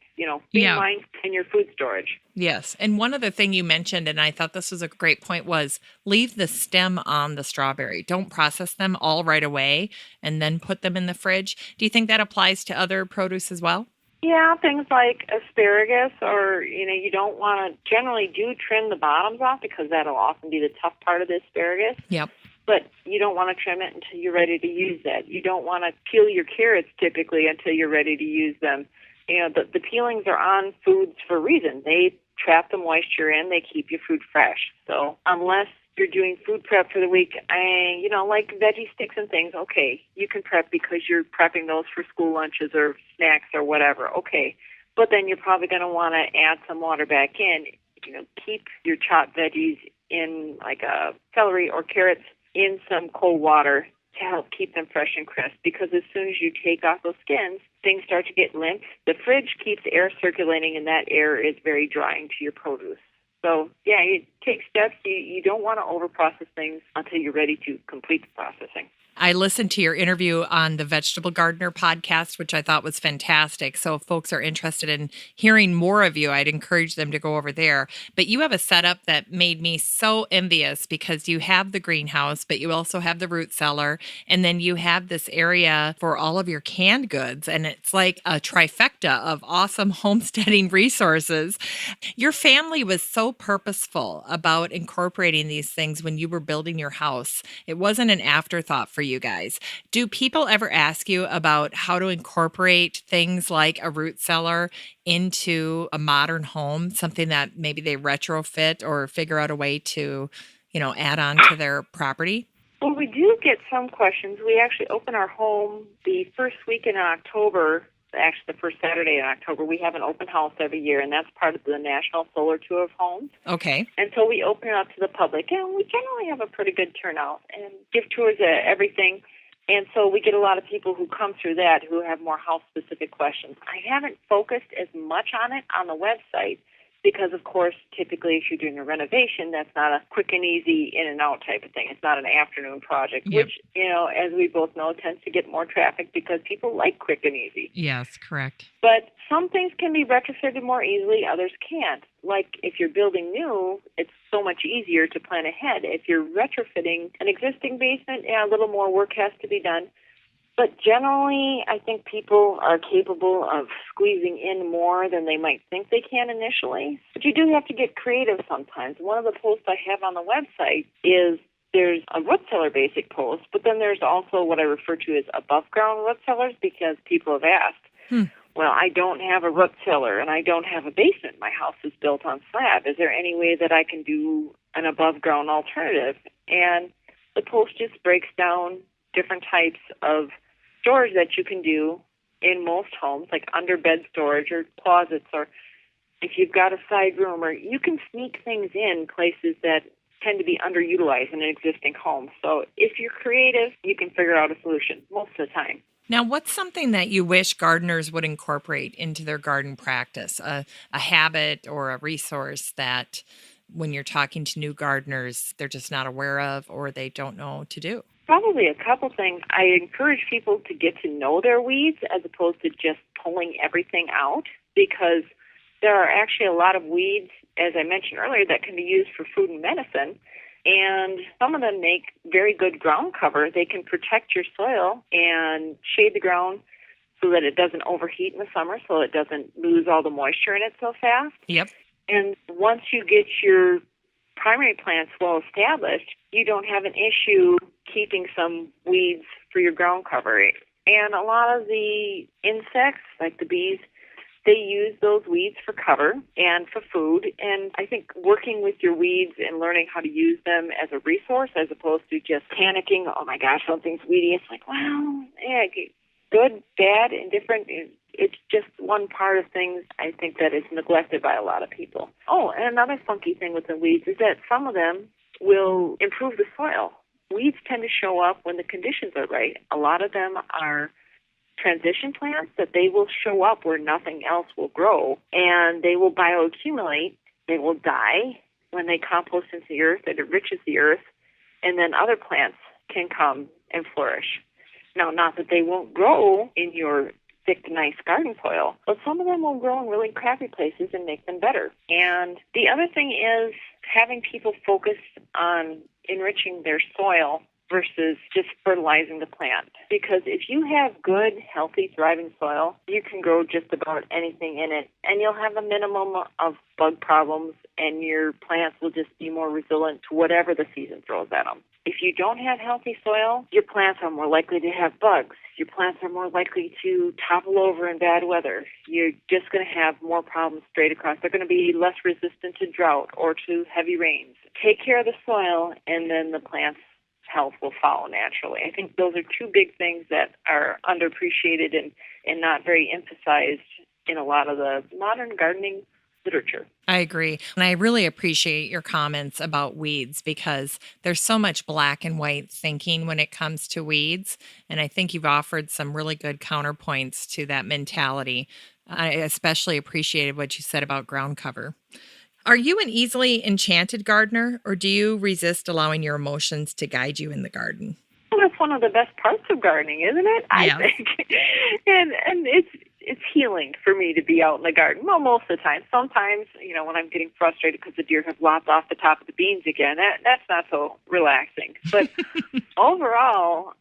Be mindful in your food storage. Yes. And one other thing you mentioned, and I thought this was a great point, was leave the stem on the strawberry. Don't process them all right away and then put them in the fridge. Do you think that applies to other produce as well? Yeah, things like asparagus, or, you don't want to generally trim the bottoms off, because that'll often be the tough part of the asparagus. Yep. But you don't want to trim it until you're ready to use that. You don't want to peel your carrots typically until you're ready to use them. The peelings are on foods for a reason. They trap the moisture in. They keep your food fresh. So unless you're doing food prep for the week, like veggie sticks and things, okay, you can prep because you're prepping those for school lunches or snacks or whatever, okay. But then you're probably going to want to add some water back in. Keep your chopped veggies in like a celery or carrots in some cold water to help keep them fresh and crisp, because as soon as you take off those skins, things start to get limp. The fridge keeps air circulating, and that air is very drying to your produce. So, yeah, you take steps. You don't want to overprocess things until you're ready to complete the processing. I listened to your interview on the Vegetable Gardener podcast, which I thought was fantastic. So if folks are interested in hearing more of you, I'd encourage them to go over there. But you have a setup that made me so envious, because you have the greenhouse, but you also have the root cellar, and then you have this area for all of your canned goods. And it's like a trifecta of awesome homesteading resources. Your family was so purposeful about incorporating these things when you were building your house. It wasn't an afterthought for you guys. Do people ever ask you about how to incorporate things like a root cellar into a modern home, something that maybe they retrofit or figure out a way to, add on to their property? Well, we do get some questions. We actually open our home the first week in October. Actually, the first Saturday in October. We have an open house every year, and that's part of the National Solar Tour of Homes. Okay. And so we open it up to the public, and we generally have a pretty good turnout and give tours of everything. And so we get a lot of people who come through that who have more house-specific questions. I haven't focused as much on it on the website because, of course, typically if you're doing a renovation, that's not a quick and easy in-and-out type of thing. It's not an afternoon project, Yep. which, as we both know, tends to get more traffic because people like quick and easy. Yes, correct. But some things can be retrofitted more easily, others can't. Like if you're building new, it's so much easier to plan ahead. If you're retrofitting an existing basement, a little more work has to be done. But generally, I think people are capable of squeezing in more than they might think they can initially. But you do have to get creative sometimes. One of the posts I have on the website is there's a root cellar basic post, but then there's also what I refer to as above ground root cellars, because people have asked, well, I don't have a root cellar and I don't have a basement. My house is built on slab. Is there any way that I can do an above ground alternative? And the post just breaks down different types of storage that you can do in most homes, like under bed storage or closets, or if you've got a side room, or you can sneak things in places that tend to be underutilized in an existing home. So if you're creative, you can figure out a solution most of the time. Now, what's something that you wish gardeners would incorporate into their garden practice, a habit or a resource that when you're talking to new gardeners, they're just not aware of or they don't know to do? Probably a couple things. I encourage people to get to know their weeds as opposed to just pulling everything out, because there are actually a lot of weeds, as I mentioned earlier, that can be used for food and medicine. And some of them make very good ground cover. They can protect your soil and shade the ground so that it doesn't overheat in the summer, so it doesn't lose all the moisture in it so fast. Yep. And once you get your primary plants well established, you don't have an issue keeping some weeds for your ground cover. And a lot of the insects, like the bees, they use those weeds for cover and for food. And I think working with your weeds and learning how to use them as a resource as opposed to just panicking, oh my gosh, something's weedy. It's like, well, yeah, good, bad, indifferent. It's just one part of things I think that is neglected by a lot of people. Oh, and another funky thing with the weeds is that some of them will improve the soil. Weeds tend to show up when the conditions are right. A lot of them are transition plants that they will show up where nothing else will grow, and they will bioaccumulate. They will die when they compost into the earth. It enriches the earth, and then other plants can come and flourish. Now, not that they won't grow in your thick, nice garden soil, but some of them will grow in really crappy places and make them better. And the other thing is having people focus on enriching their soil versus just fertilizing the plant. Because if you have good, healthy, thriving soil, you can grow just about anything in it, and you'll have a minimum of bug problems, and your plants will just be more resilient to whatever the season throws at them. If you don't have healthy soil, your plants are more likely to have bugs. Your plants are more likely to topple over in bad weather. You're just going to have more problems straight across. They're going to be less resistant to drought or to heavy rains. Take care of the soil, and then the plant's health will follow naturally. I think those are two big things that are underappreciated and not very emphasized in a lot of the modern gardening literature. I agree. And I really appreciate your comments about weeds because there's so much black and white thinking when it comes to weeds. And I think you've offered some really good counterpoints to that mentality. I especially appreciated what you said about ground cover. Are you an easily enchanted gardener, or do you resist allowing your emotions to guide you in the garden? Well, that's one of the best parts of gardening, isn't it? Yeah. I think. and it's healing for me to be out in the garden. Well, most of the time. Sometimes, when I'm getting frustrated because the deer have lopped off the top of the beans again, that's not so relaxing. But overall,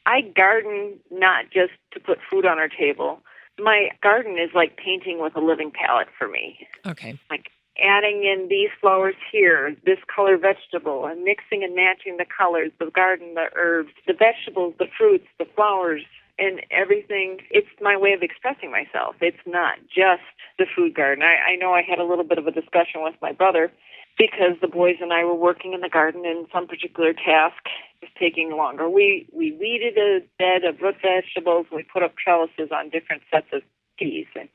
I garden not just to put food on our table. My garden is like painting with a living palette for me. Okay. Like adding in these flowers here, this color vegetable, and mixing and matching the colors, the garden, the herbs, the vegetables, the fruits, the flowers, and everything. It's my way of expressing myself. It's not just the food garden. I know I had a little bit of a discussion with my brother because the boys and I were working in the garden and some particular task was taking longer. We weeded a bed of root vegetables. We put up trellises on different sets of peas. And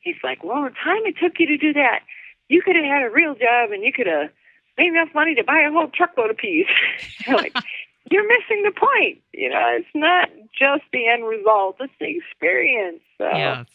he's like, well, the time it took you to do that, you could have had a real job and you could have made enough money to buy a whole truckload of peas. Like, you're missing the point. It's not just the end result. It's the experience. So. Yes.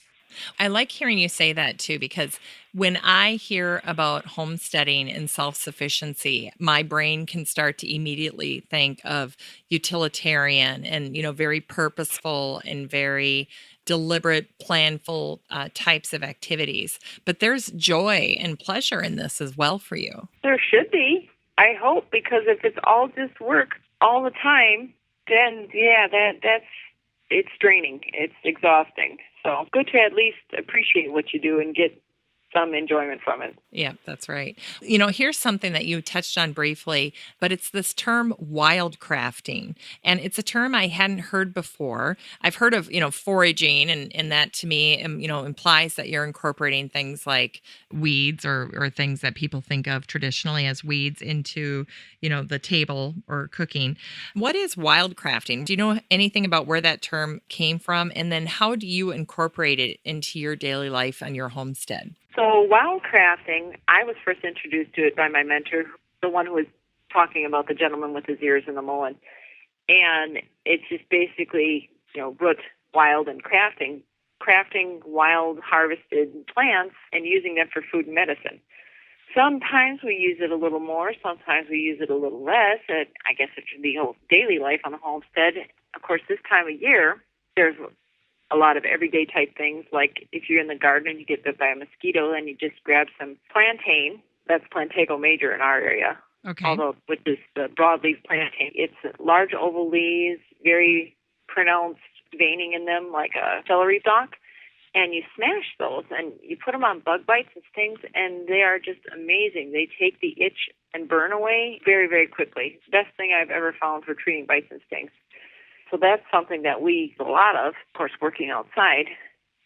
I like hearing you say that too, because when I hear about homesteading and self-sufficiency, my brain can start to immediately think of utilitarian and, very purposeful and very deliberate, planful types of activities. But there's joy and pleasure in this as well for you. There should be, I hope, because if it's all just work all the time, then it's draining. It's exhausting. So good to at least appreciate what you do and get some enjoyment from it. Yeah, that's right. Here's something that you touched on briefly, but it's this term wildcrafting. And it's a term I hadn't heard before. I've heard of, foraging, and that to me, implies that you're incorporating things like weeds or things that people think of traditionally as weeds into, the table or cooking. What is wildcrafting? Do you know anything about where that term came from? And then how do you incorporate it into your daily life on your homestead? So wildcrafting, I was first introduced to it by my mentor, the one who was talking about the gentleman with his ears in the mullein. And it's just basically, root, wild, and crafting wild harvested plants and using them for food and medicine. Sometimes we use it a little more, sometimes we use it a little less. I guess it's the whole daily life on the homestead. Of course, this time of year, there's a lot of everyday type things, like if you're in the garden and you get bit by a mosquito, then you just grab some plantain. That's Plantago major in our area. Okay. Although, which is the broadleaf plantain. It's large oval leaves, very pronounced veining in them, like a celery stalk. And you smash those and you put them on bug bites and stings, and they are just amazing. They take the itch and burn away very, very quickly. Best thing I've ever found for treating bites and stings. So that's something that we use a lot of course, working outside.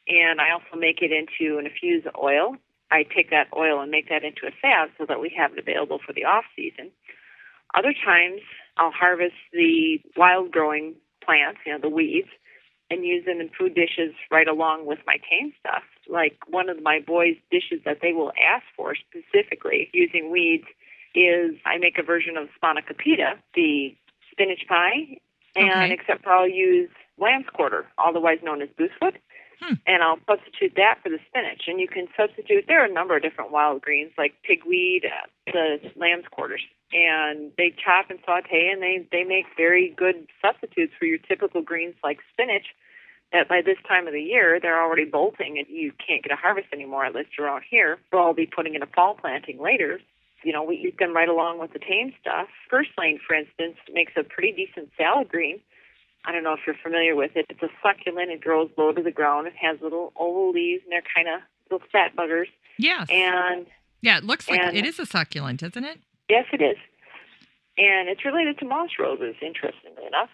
And I also make it into an infused oil. I take that oil and make that into a salve so that we have it available for the off-season. Other times, I'll harvest the wild-growing plants, the weeds, and use them in food dishes right along with my tame stuff. Like one of my boys' dishes that they will ask for specifically using weeds is I make a version of sponacopita, the spinach pie, and except for I'll use lamb's quarter, otherwise known as goosefoot, and I'll substitute that for the spinach. And you can substitute, there are a number of different wild greens like pigweed, the lamb's quarters, and they chop and saute, and they make very good substitutes for your typical greens like spinach that by this time of the year, they're already bolting and you can't get a harvest anymore, at least around here. We'll all be putting in a fall planting later. we eat them right along with the tame stuff. Purslane, for instance, makes a pretty decent salad green. I don't know if you're familiar with it. It's a succulent. It grows low to the ground. It has little oval leaves, and they're kind of little fat buggers. Yes. And yeah, it looks like it is a succulent, isn't it? Yes, it is. And it's related to moss roses, interestingly enough.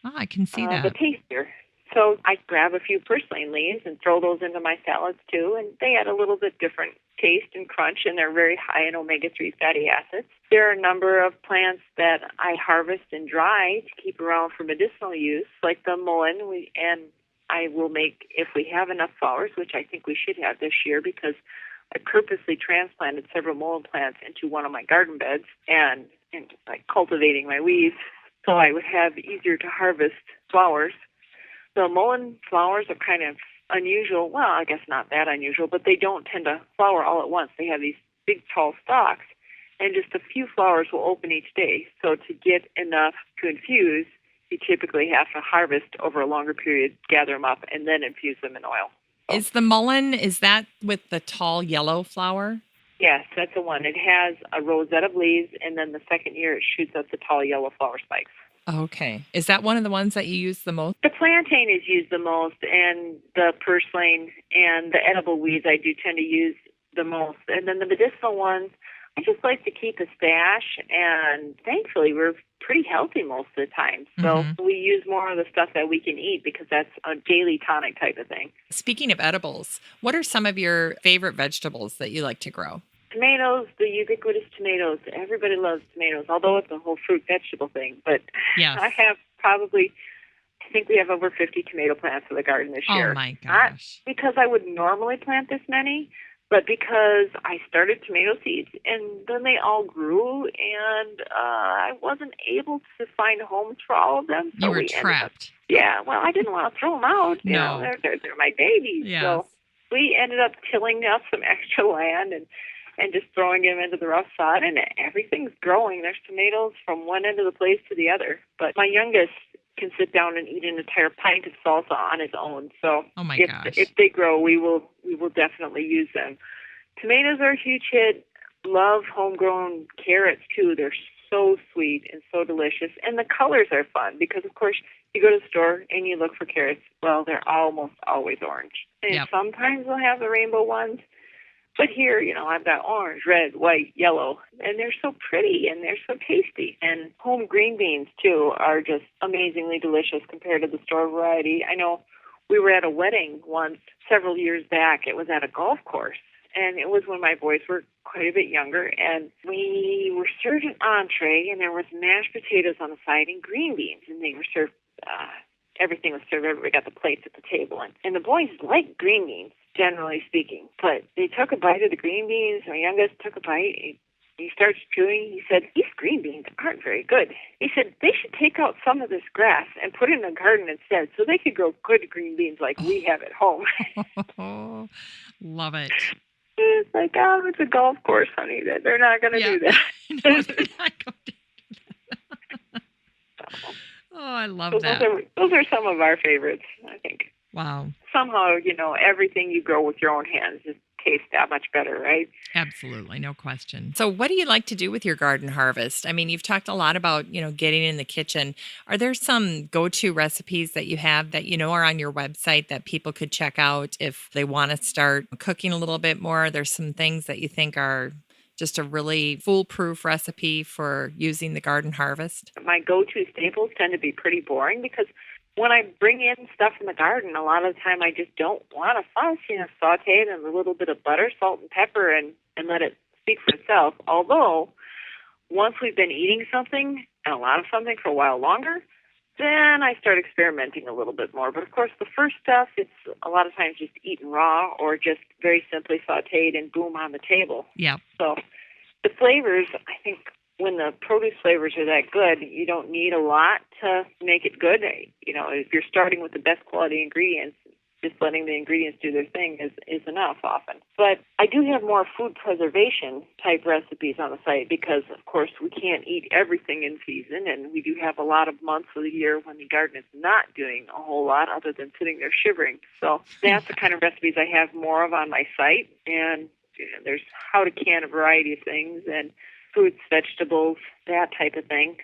Oh, I can see that. But tastier. So I grab a few purslane leaves and throw those into my salads too, and they add a little bit different taste and crunch, and they're very high in omega-3 fatty acids. There are a number of plants that I harvest and dry to keep around for medicinal use, like the mullein, and I will make, if we have enough flowers, which I think we should have this year because I purposely transplanted several mullein plants into one of my garden beds and like cultivating my weeds so I would have easier to harvest flowers. The mullein flowers are kind of unusual. Well, I guess not that unusual, but they don't tend to flower all at once. They have these big, tall stalks, and just a few flowers will open each day. So to get enough to infuse, you typically have to harvest over a longer period, gather them up, and then infuse them in oil. So, is the mullein, is that with the tall yellow flower? Yes, that's the one. It has a rosette of leaves, and then the second year it shoots up the tall yellow flower spikes. Okay. Is that one of the ones that you use the most? The plantain is used the most, and the purslane and the edible weeds I do tend to use the most. And then the medicinal ones, I just like to keep a stash, and thankfully we're pretty healthy most of the time. So we use more of the stuff that we can eat because that's a daily tonic type of thing. Speaking of edibles, what are some of your favorite vegetables that you like to grow? Tomatoes, the ubiquitous tomatoes. Everybody loves tomatoes, although it's a whole fruit vegetable thing. But yes. I think we have over 50 tomato plants in the garden this year. Oh, my gosh. Not because I would normally plant this many, but because I started tomato seeds, and then they all grew, and I wasn't able to find homes for all of them. So you were trapped. I didn't want to throw them out. No. They're my babies. Yes. So we ended up tilling up some extra land and just throwing them into the rough sod, and everything's growing. There's tomatoes from one end of the place to the other. But my youngest can sit down and eat an entire pint of salsa on his own. So if they grow, we will definitely use them. Tomatoes are a huge hit. Love homegrown carrots too. They're so sweet and so delicious, and the colors are fun because, of course, you go to the store and you look for carrots. Well, they're almost always orange, and sometimes they'll have the rainbow ones. But here, I've got orange, red, white, yellow, and they're so pretty and they're so tasty. And home green beans, too, are just amazingly delicious compared to the store variety. I know we were at a wedding once several years back. It was at a golf course, and it was when my boys were quite a bit younger, and we were served an entree, and there was mashed potatoes on the side and green beans, and they were served, everything was served, everybody got the plates at the table. And the boys like green beans, generally speaking. But they took a bite of the green beans. My youngest took a bite. He starts chewing. He said, these green beans aren't very good. He said, they should take out some of this grass and put it in the garden instead so they could grow good green beans like we have at home. Love it. It's like, it's a golf course, honey. They're not going to do that. No, they're not going to do that. Oh, I love that. Those are some of our favorites, I think. Wow. Somehow, everything you grow with your own hands just tastes that much better, right? Absolutely. No question. So what do you like to do with your garden harvest? I mean, you've talked a lot about, getting in the kitchen. Are there some go-to recipes that you have that, are on your website that people could check out if they want to start cooking a little bit more? There's some things that you think are just a really foolproof recipe for using the garden harvest? My go-to staples tend to be pretty boring because when I bring in stuff from the garden, a lot of the time I just don't want to fuss, saute it in a little bit of butter, salt, and pepper, and let it speak for itself. Although, once we've been eating something, and a lot of something for a while longer, then I start experimenting a little bit more. But, of course, the first stuff, it's a lot of times just eaten raw or just very simply sauteed and boom on the table. Yeah. So the flavors, I think, when the produce flavors are that good, you don't need a lot to make it good. If you're starting with the best quality ingredients, just letting the ingredients do their thing is enough often. But I do have more food preservation type recipes on the site because, of course, we can't eat everything in season, and we do have a lot of months of the year when the garden is not doing a whole lot other than sitting there shivering. So that's the kind of recipes I have more of on my site, and there's how to can a variety of things, and fruits, vegetables, that type of thing.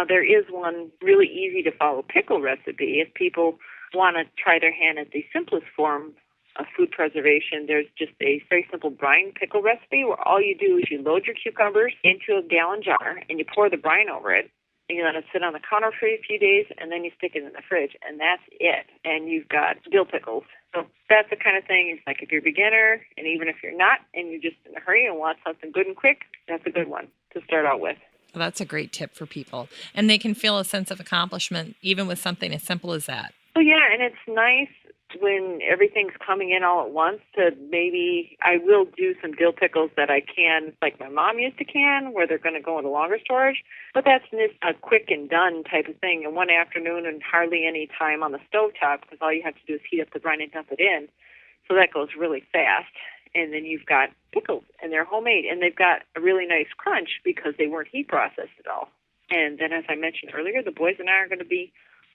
There is one really easy to follow pickle recipe. If people want to try their hand at the simplest form of food preservation, there's just a very simple brine pickle recipe where all you do is you load your cucumbers into a gallon jar and you pour the brine over it. And you let it sit on the counter for a few days, and then you stick it in the fridge, and that's it. And you've got dill pickles. So that's the kind of thing, it's like if you're a beginner, and even if you're not, and you're just in a hurry and want something good and quick, that's a good one to start out with. Well, that's a great tip for people. And they can feel a sense of accomplishment even with something as simple as that. Oh, yeah, and it's nice when everything's coming in all at once to maybe, I will do some dill pickles that I can, like my mom used to can, where they're going to go into longer storage. But that's just a quick and done type of thing in one afternoon and hardly any time on the stovetop because all you have to do is heat up the brine and dump it in. So that goes really fast. And then you've got pickles, and they're homemade, and they've got a really nice crunch because they weren't heat processed at all. And then, as I mentioned earlier, the boys and I are going to be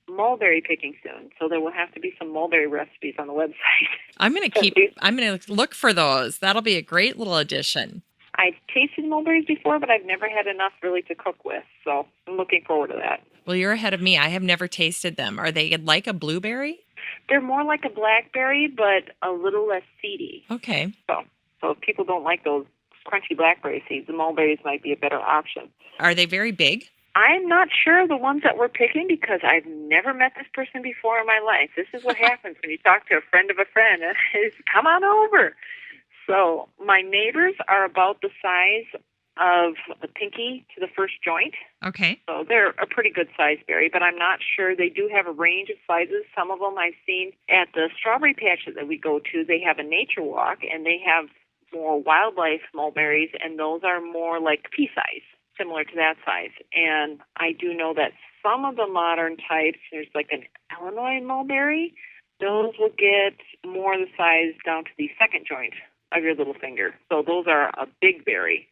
mulberry picking soon, so there will have to be some mulberry recipes on the website. I'm going to look for those. That'll be a great little addition. I've tasted mulberries before, but I've never had enough really to cook with, so I'm looking forward to that. Well, you're ahead of me. I have never tasted them. Are they like a blueberry? They're more like a blackberry, but a little less seedy. Okay. So if people don't like those crunchy blackberry seeds, the mulberries might be a better option. Are they very big? I'm not sure of the ones that we're picking because I've never met this person before in my life. This is what happens when you talk to a friend of a friend. Is come on over. So my neighbors are about the size of the pinky to the first joint. Okay. So they're a pretty good size berry, but I'm not sure. They do have a range of sizes. Some of them I've seen at the strawberry patches that we go to. They have a nature walk, and they have more wildlife mulberries, and those are more like pea size, similar to that size. And I do know that some of the modern types, there's like an Illinois mulberry, those will get more the size down to the second joint of your little finger. So those are a big berry.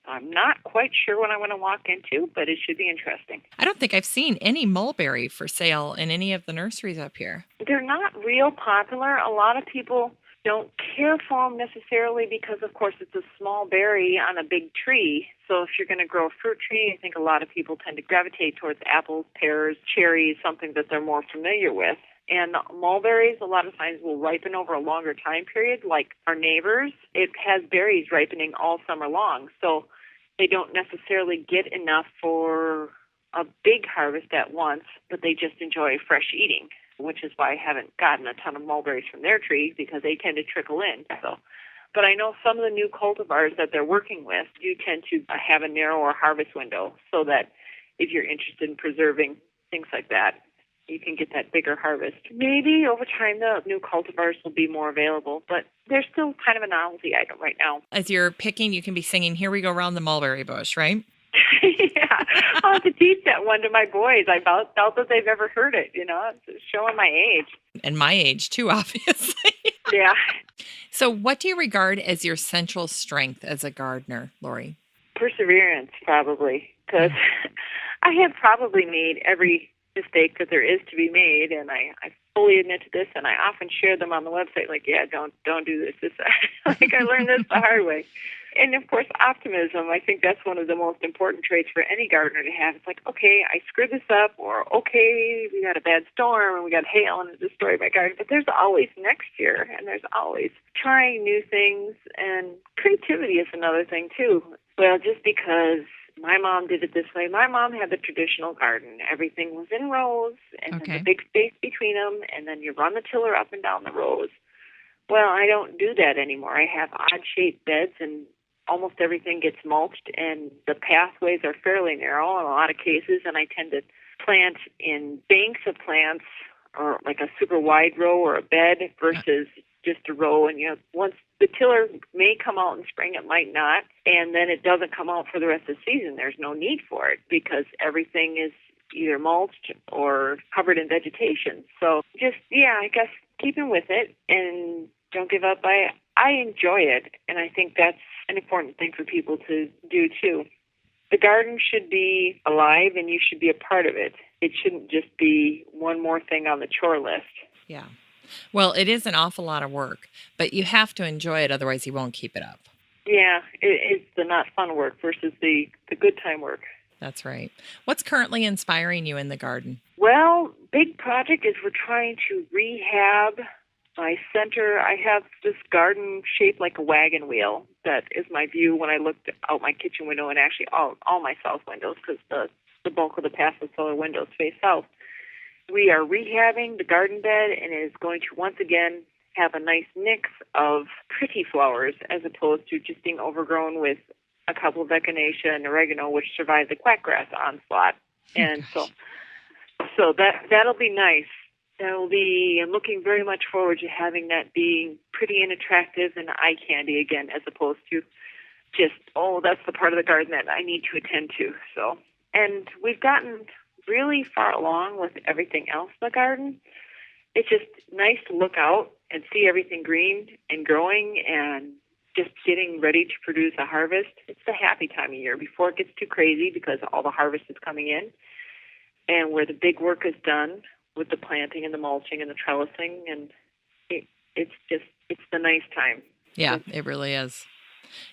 I'm not quite sure what I'm going to walk into, but it should be interesting. I don't think I've seen any mulberry for sale in any of the nurseries up here. They're not real popular. A lot of people don't care for them necessarily because, of course, it's a small berry on a big tree. So if you're going to grow a fruit tree, I think a lot of people tend to gravitate towards apples, pears, cherries, something that they're more familiar with. And mulberries, a lot of times, will ripen over a longer time period. Like our neighbors, it has berries ripening all summer long. So they don't necessarily get enough for a big harvest at once, but they just enjoy fresh eating, which is why I haven't gotten a ton of mulberries from their trees because they tend to trickle in. So, but I know some of the new cultivars that they're working with do tend to have a narrower harvest window so that if you're interested in preserving things like that, you can get that bigger harvest. Maybe over time the new cultivars will be more available, but they're still kind of a novelty item right now. As you're picking, you can be singing, "Here we go around the mulberry bush," right? Yeah, I'll have to teach that one to my boys. I doubt that they've ever heard it, it's showing my age. And my age too, obviously. Yeah. So what do you regard as your central strength as a gardener, Laurie? Perseverance, probably, because I have probably made every mistake that there is to be made, and I fully admit to this, and I often share them on the website, like, yeah, don't do this. Like, I learned this the hard way. And, of course, optimism, I think that's one of the most important traits for any gardener to have. It's like, okay, I screwed this up, or, okay, we got a bad storm, and we got hail, and it destroyed my garden. But there's always next year, and there's always trying new things, and creativity is another thing, too. Well, just because my mom did it this way. My mom had the traditional garden. Everything was in rows, and then the big space between them, and then you run the tiller up and down the rows. Well, I don't do that anymore. I have odd-shaped beds, and almost everything gets mulched, and the pathways are fairly narrow in a lot of cases, and I tend to plant in banks of plants or like a super wide row or a bed versus just a row. And, once the tiller may come out in spring, it might not, and then it doesn't come out for the rest of the season. There's no need for it because everything is either mulched or covered in vegetation. So just, I guess keeping with it and don't give up. I enjoy it, and I think that's an important thing for people to do too. The garden should be alive, and you should be a part of it. It shouldn't just be one more thing on the chore list. Yeah. Well, it is an awful lot of work, but you have to enjoy it, otherwise you won't keep it up. Yeah, it's the not fun work versus the good time work. That's right. What's currently inspiring you in the garden? Well, big project is we're trying to rehab my center. I have this garden shaped like a wagon wheel. That is my view when I looked out my kitchen window, and actually all my south windows, because the bulk of the passive solar windows face south. We are rehabbing the garden bed, and it is going to once again have a nice mix of pretty flowers as opposed to just being overgrown with a couple of echinacea and oregano, which survived the quackgrass onslaught. And so that'll be nice. That'll be, I'm looking very much forward to having that being pretty and attractive and eye candy again, as opposed to just, that's the part of the garden that I need to attend to. So, and we've gotten really far along with everything else in the garden. It's just nice to look out and see everything green and growing and just getting ready to produce a harvest. It's the happy time of year before it gets too crazy because all the harvest is coming in, and where the big work is done with the planting and the mulching and the trellising, and it's the nice time. Yeah, it really is.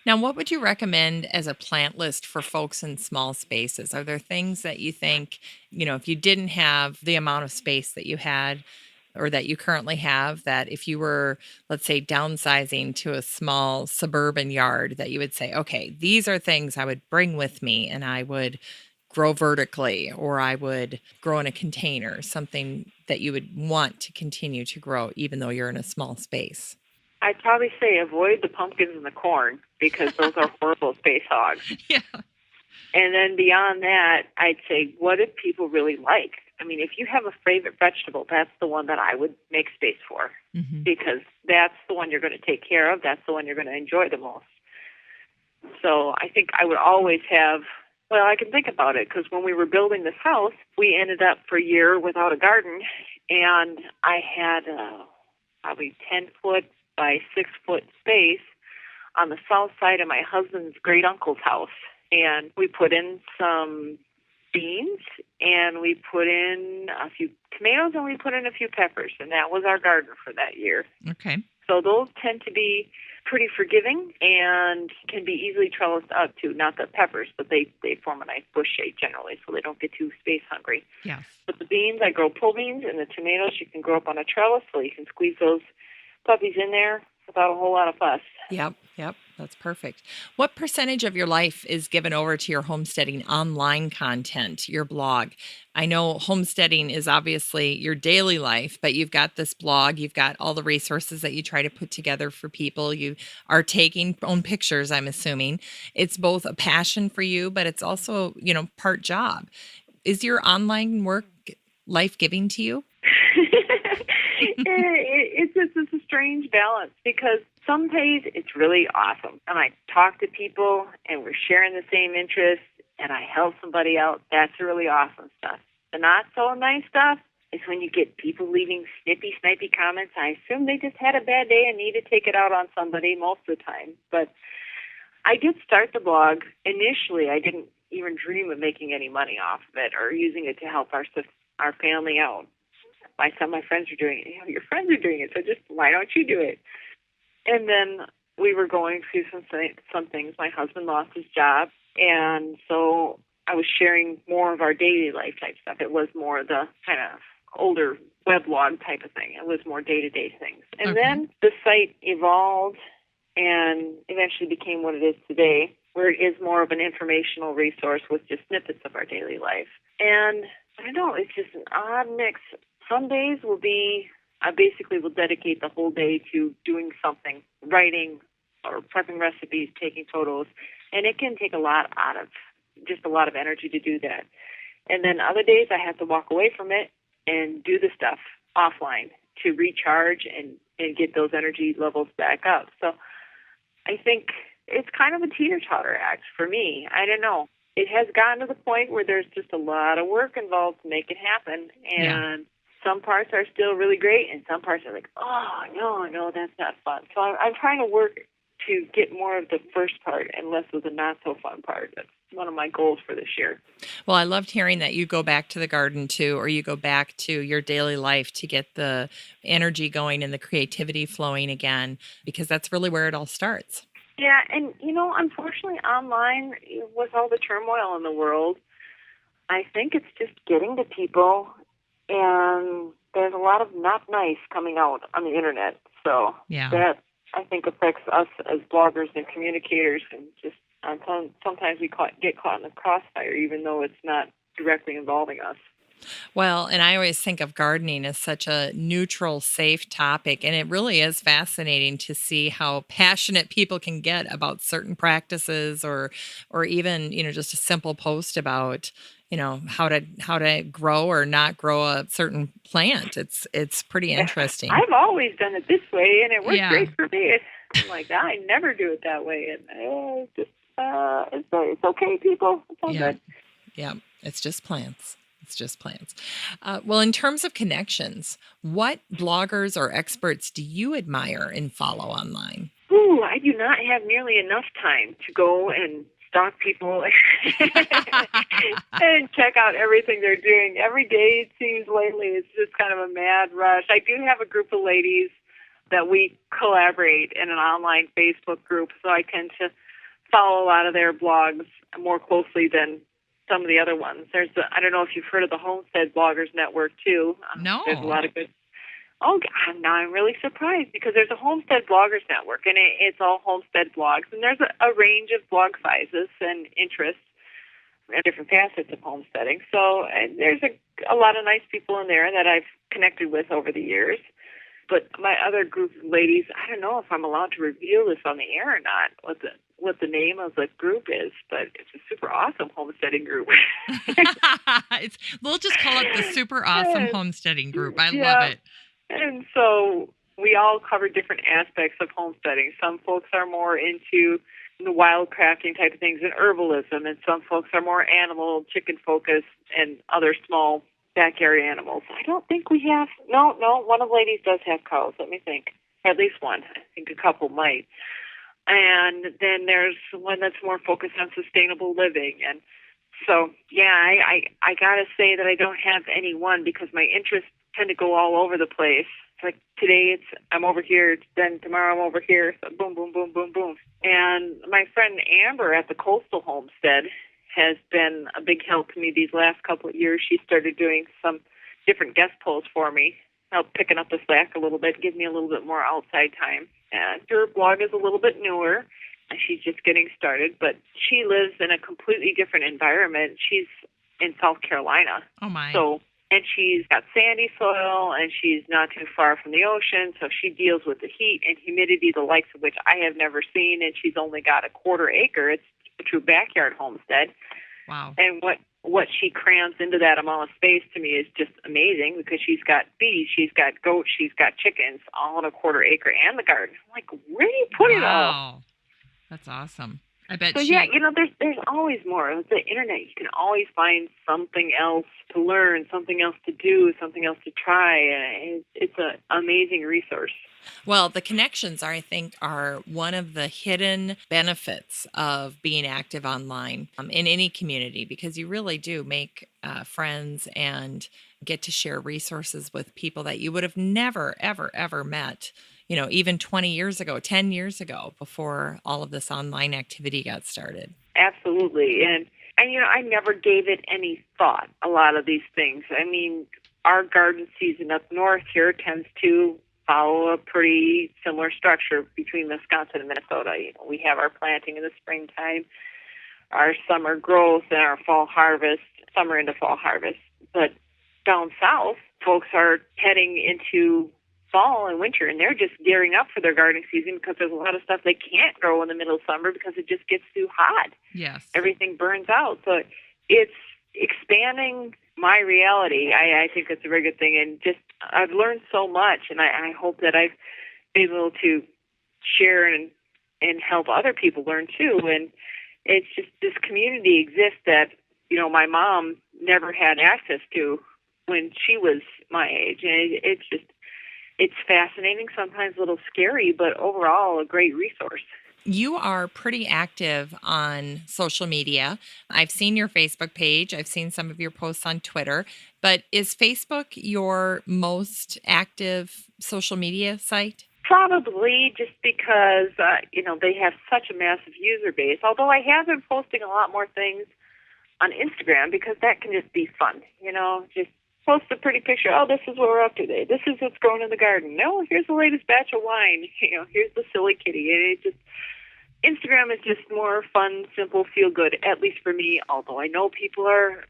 Now, what would you recommend as a plant list for folks in small spaces? Are there things that you think, if you didn't have the amount of space that you had or that you currently have, that if you were, let's say, downsizing to a small suburban yard, that you would say, okay, these are things I would bring with me and I would grow vertically, or I would grow in a container, something that you would want to continue to grow even though you're in a small space? I'd probably say avoid the pumpkins and the corn because those are horrible space hogs. Yeah. And then beyond that, I'd say, what do people really like? I mean, if you have a favorite vegetable, that's the one that I would make space for, because that's the one you're going to take care of. That's the one you're going to enjoy the most. So I think I would always have, I can think about it, because when we were building this house, we ended up for a year without a garden, and I had probably 10-foot by 6-foot space on the south side of my husband's great uncle's house. And we put in some beans, and we put in a few tomatoes, and we put in a few peppers, and that was our garden for that year. Okay. So those tend to be pretty forgiving and can be easily trellised up too. Not the peppers, but they form a nice bush shape generally, so they don't get too space hungry. Yes. But the beans, I grow pull beans, and the tomatoes you can grow up on a trellis, so you can squeeze those puppies in there without a whole lot of fuss. Yep. That's perfect. What percentage of your life is given over to your homesteading online content, your blog? I know homesteading is obviously your daily life, but you've got this blog, you've got all the resources that you try to put together for people. You are taking own pictures, I'm assuming. It's both a passion for you, but it's also, part job. Is your online work life-giving to you? It's a strange balance, because some days it's really awesome, and I talk to people, and we're sharing the same interests, and I help somebody out. That's really awesome stuff. The not so nice stuff is when you get people leaving snipey comments. I assume they just had a bad day and need to take it out on somebody most of the time. But I did start the blog. Initially, I didn't even dream of making any money off of it or using it to help our family out. Some of my friends are doing it. Your friends are doing it, so just why don't you do it? And then we were going through some things. My husband lost his job, and so I was sharing more of our daily life type stuff. It was more the kind of older weblog type of thing. It was more day-to-day things. And then the site evolved and eventually became what it is today, where it is more of an informational resource with just snippets of our daily life. And I don't know, it's just an odd mix. Some days I basically will dedicate the whole day to doing something, writing or prepping recipes, taking photos, and it can take a lot of energy to do that. And then other days I have to walk away from it and do the stuff offline to recharge and get those energy levels back up. So I think it's kind of a teeter-totter act for me. I don't know. It has gotten to the point where there's just a lot of work involved to make it happen, and some parts are still really great, and some parts are like, no, that's not fun. So I'm trying to work to get more of the first part and less of the not-so-fun part. That's one of my goals for this year. Well, I loved hearing that you go back to the garden too, or you go back to your daily life to get the energy going and the creativity flowing again, because that's really where it all starts. Yeah, and unfortunately, online, with all the turmoil in the world, I think it's just getting to people, and there's a lot of not nice coming out on the internet. So Yeah. that, I think, affects us as bloggers and communicators, and just sometimes we get caught in the crossfire, even though it's not directly involving us. Well, and I always think of gardening as such a neutral, safe topic. And it really is fascinating to see how passionate people can get about certain practices or even, just a simple post about, how to grow or not grow a certain plant. It's pretty interesting. I've always done it this way, and it works Yeah. great for me. I'm like, I never do it that way. And it's okay, people. It's all Yeah. good. Yeah. It's just plants. It's just plants. Well, in terms of connections, what bloggers or experts do you admire and follow online? Ooh, I do not have nearly enough time to go and stalk people and check out everything they're doing. Every day, it seems lately, it's just kind of a mad rush. I do have a group of ladies that we collaborate in an online Facebook group, so I tend to follow a lot of their blogs more closely than some of the other ones. I don't know if you've heard of the Homestead Bloggers Network too. No. There's a lot of good. Oh, God, now I'm really surprised because there's a Homestead Bloggers Network, and it's all homestead blogs, and there's a range of blog sizes and interests and different facets of homesteading. So there's a lot of nice people in there that I've connected with over the years. But my other group of ladies, I don't know if I'm allowed to reveal this on the air or not, what the name of the group is, but it's a super awesome homesteading group. We'll just call it the Super Awesome Homesteading Group. I love it. And so we all cover different aspects of homesteading. Some folks are more into the wildcrafting type of things and herbalism, and some folks are more animal, chicken focused, and other small backyard animals. I don't think we have. No, one of the ladies does have cows. Let me think. At least one. I think a couple might. And then there's one that's more focused on sustainable living. And so, yeah, I got to say that I don't have any one because my interests tend to go all over the place. It's like today I'm over here, then tomorrow I'm over here. So boom, boom, boom, boom, boom. And my friend Amber at the Coastal Homestead has been a big help to me these last couple of years. She started doing some different guest posts for me, help picking up the slack a little bit, give me a little bit more outside time. And her blog is a little bit newer, and she's just getting started, but she lives in a completely different environment. She's in South Carolina. Oh, my. And she's got sandy soil, and she's not too far from the ocean, so she deals with the heat and humidity, the likes of which I have never seen, and she's only got a quarter acre. It's a true backyard homestead. Wow. And what she crams into that amount of space to me is just amazing because she's got bees, she's got goats, she's got chickens, all in a quarter acre and the garden. I'm like, where do you put it all? Wow. That's awesome. I bet so, yeah, there's always more. With the internet, you can always find something else to learn, something else to do, something else to try. It's an amazing resource. Well, the connections, I think, are one of the hidden benefits of being active online in any community, because you really do make friends and get to share resources with people that you would have never, ever, ever met, even 20 years ago, 10 years ago, before all of this online activity got started. Absolutely. And I never gave it any thought, a lot of these things. I mean, our garden season up north here tends to follow a pretty similar structure between Wisconsin and Minnesota. We have our planting in the springtime, our summer growth, and our fall harvest, summer into fall harvest. But down south, folks are heading into fall and winter, and they're just gearing up for their gardening season because there's a lot of stuff they can't grow in the middle of summer because it just gets too hot. Yes. Everything burns out. So it's expanding my reality. I think that's a very good thing. And just I've learned so much, and I hope that I've been able to share and help other people learn too. And it's just this community exists that, my mom never had access to when she was my age. And it's fascinating, sometimes a little scary, but overall a great resource. You are pretty active on social media. I've seen your Facebook page. I've seen some of your posts on Twitter. But is Facebook your most active social media site? Probably just because, they have such a massive user base. Although I have been posting a lot more things on Instagram because that can just be fun, just post a pretty picture. Oh, this is what we're up to today. This is what's growing in the garden. No, here's the latest batch of wine. Here's the silly kitty. Instagram is just more fun, simple, feel good, at least for me, although I know people are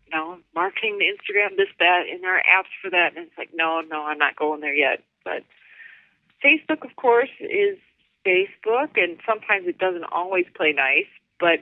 marketing the Instagram, this, that, and there are apps for that, and it's like, no, I'm not going there yet. But Facebook, of course, is Facebook, and sometimes it doesn't always play nice, but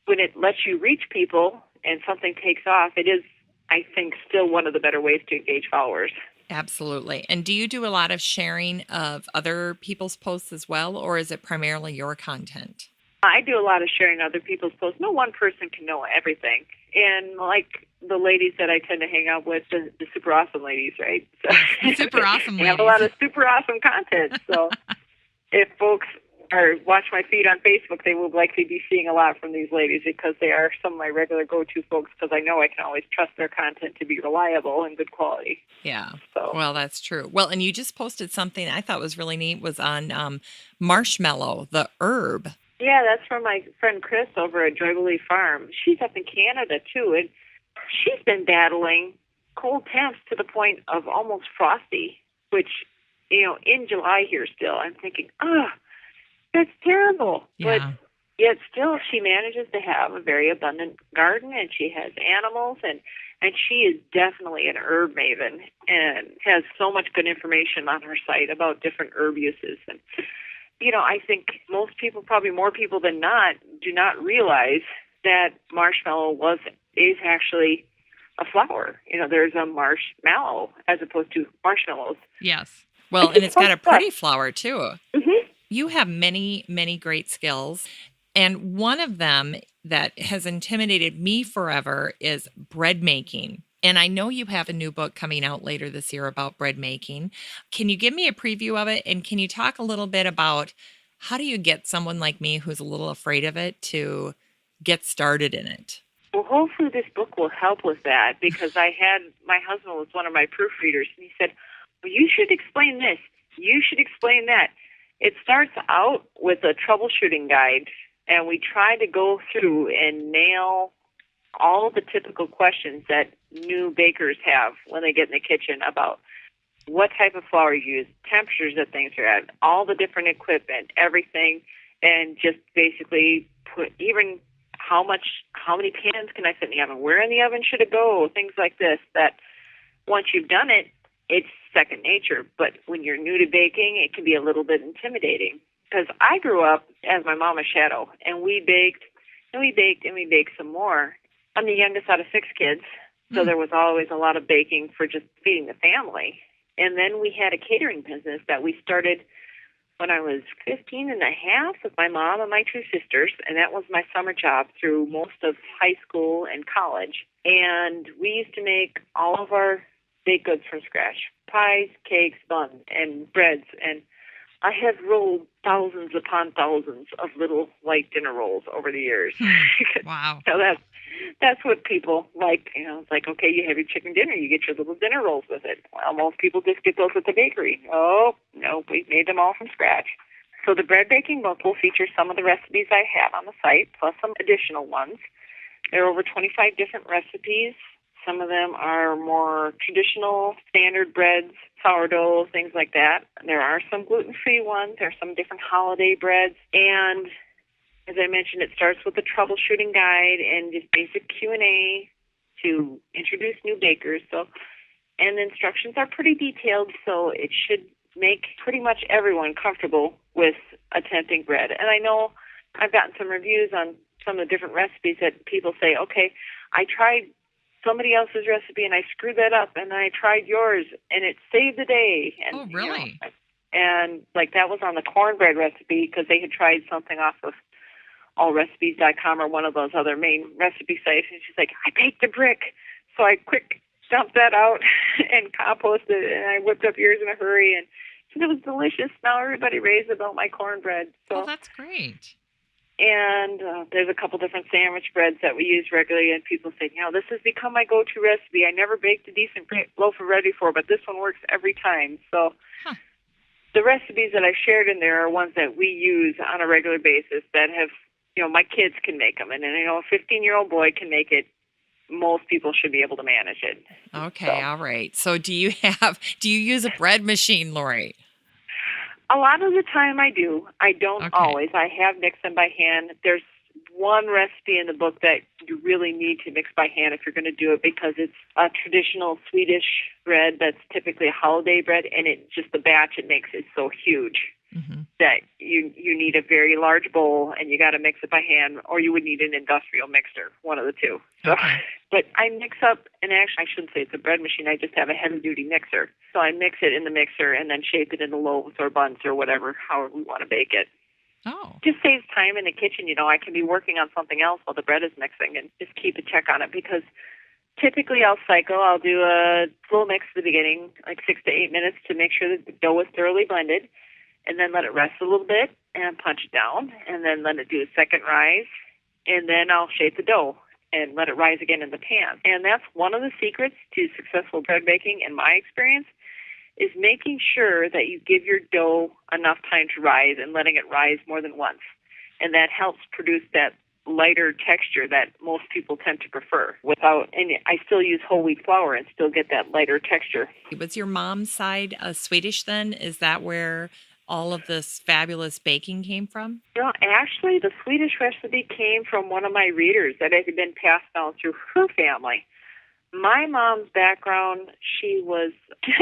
when it lets you reach people and something takes off, it is, I think, still one of the better ways to engage followers. Absolutely. And do you do a lot of sharing of other people's posts as well, or is it primarily your content? I do a lot of sharing other people's posts. No one person can know everything. And like the ladies that I tend to hang out with, the super awesome ladies, right? So super awesome ladies. They have a lot of super awesome content. So if folks watch my feed on Facebook, they will likely be seeing a lot from these ladies because they are some of my regular go-to folks because I know I can always trust their content to be reliable and good quality. Yeah. So. Well, that's true. Well, and you just posted something I thought was really neat was on marshmallow, the herb. Yeah, that's from my friend Chris over at Joyfully Farm. She's up in Canada, too, and she's been battling cold temps to the point of almost frosty, which, in July here still, I'm thinking, that's terrible. Yeah. But yet still she manages to have a very abundant garden, and she has animals, and she is definitely an herb maven and has so much good information on her site about different herb uses. And, I think most people, probably more people than not, do not realize that marshmallow is actually a flower. There's a marshmallow as opposed to marshmallows. Yes. Well, and it's got a pretty flower, too. Mm-hmm. You have many, many great skills. And one of them that has intimidated me forever is bread making. And I know you have a new book coming out later this year about bread making. Can you give me a preview of it? And can you talk a little bit about how do you get someone like me who's a little afraid of it to get started in it? Well, hopefully this book will help with that because my husband was one of my proofreaders, and he said, well, you should explain this. You should explain that. It starts out with a troubleshooting guide, and we try to go through and nail all the typical questions that new bakers have when they get in the kitchen about what type of flour you use, temperatures that things are at, all the different equipment, everything, and just basically put even how many pans can I fit in the oven, where in the oven should it go, things like this, that once you've done it, it's second nature. But when you're new to baking, it can be a little bit intimidating. Because I grew up as my mama's shadow, and we baked, and we baked, and we baked some more. I'm the youngest out of 6 kids, so there was always a lot of baking for just feeding the family. And then we had a catering business that we started when I was 15 and a half with my mom and my 2 sisters, and that was my summer job through most of high school and college. And we used to make all of our baked goods from scratch, pies, cakes, buns, and breads. And I have rolled thousands upon thousands of little light dinner rolls over the years. Wow. So that's what people like. It's like, okay, you have your chicken dinner, you get your little dinner rolls with it. Well, most people just get those at the bakery. Oh, no, we made them all from scratch. So the bread baking book will feature some of the recipes I have on the site, plus some additional ones. There are over 25 different recipes. Some of them are more traditional, standard breads, sourdough, things like that. There are some gluten-free ones. There are some different holiday breads. And as I mentioned, it starts with a troubleshooting guide and just basic Q&A to introduce new bakers. And the instructions are pretty detailed, so it should make pretty much everyone comfortable with attempting bread. And I know I've gotten some reviews on some of the different recipes that people say, okay, I tried somebody else's recipe and I screwed that up, and I tried yours and it saved the day. And, oh, really? And like that was on the cornbread recipe because they had tried something off of allrecipes.com or one of those other main recipe sites. And she's like, I baked a brick. So I quick dumped that out and composted it, and I whipped up yours in a hurry. And it was delicious. Now everybody raves about my cornbread. So, oh, that's great. And there's a couple different sandwich breads that we use regularly, and people say, this has become my go-to recipe. I never baked a decent loaf of bread before, but this one works every time. So the recipes that I shared in there are ones that we use on a regular basis that have, my kids can make them. And a 15-year-old boy can make it. Most people should be able to manage it. Okay, all right. So do you use a bread machine, Laurie? A lot of the time I do. I don't always. I have mixed them by hand. There's one recipe in the book that you really need to mix by hand if you're going to do it, because it's a traditional Swedish bread that's typically a holiday bread, and the batch it makes is so huge that you need a very large bowl, and you got to mix it by hand, or you would need an industrial mixer, one of the two. So, but I mix up, and actually I shouldn't say it's a bread machine, I just have a heavy-duty mixer. So I mix it in the mixer and then shape it into loaves or buns or whatever, however we want to bake it. Oh. Just saves time in the kitchen. I can be working on something else while the bread is mixing and just keep a check on it, because typically I'll do a slow mix at the beginning, like 6 to 8 minutes, to make sure that the dough is thoroughly blended, and then let it rest a little bit and punch it down, and then let it do a second rise, and then I'll shape the dough and let it rise again in the pan. And that's one of the secrets to successful bread baking, in my experience, is making sure that you give your dough enough time to rise and letting it rise more than once. And that helps produce that lighter texture that most people tend to prefer. And I still use whole wheat flour and still get that lighter texture. Was your mom's side Swedish then? Is that where all of this fabulous baking came from? Actually, the Swedish recipe came from one of my readers that had been passed down through her family. My mom's background, she was,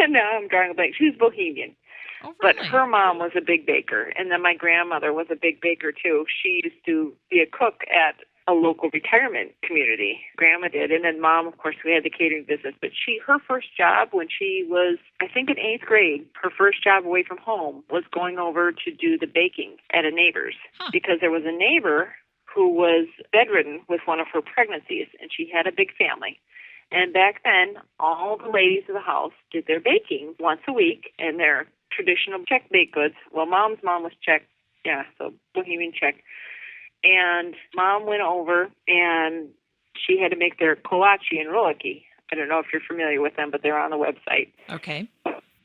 now I'm drawing a blank, she was Bohemian. Oh, really? But her mom was a big baker, and then my grandmother was a big baker too. She used to be a cook at a local retirement community. Grandma did, and then Mom, of course, we had the catering business. But her first job when she was, I think, in 8th grade, her first job away from home was going over to do the baking at a neighbor's, because there was a neighbor who was bedridden with one of her pregnancies, and she had a big family. And back then, all the ladies of the house did their baking once a week, and their traditional Czech baked goods. Well, Mom's mom was Czech, so Bohemian Czech. And Mom went over, and she had to make their kolache and roliki. I don't know if you're familiar with them, but they're on the website. Okay.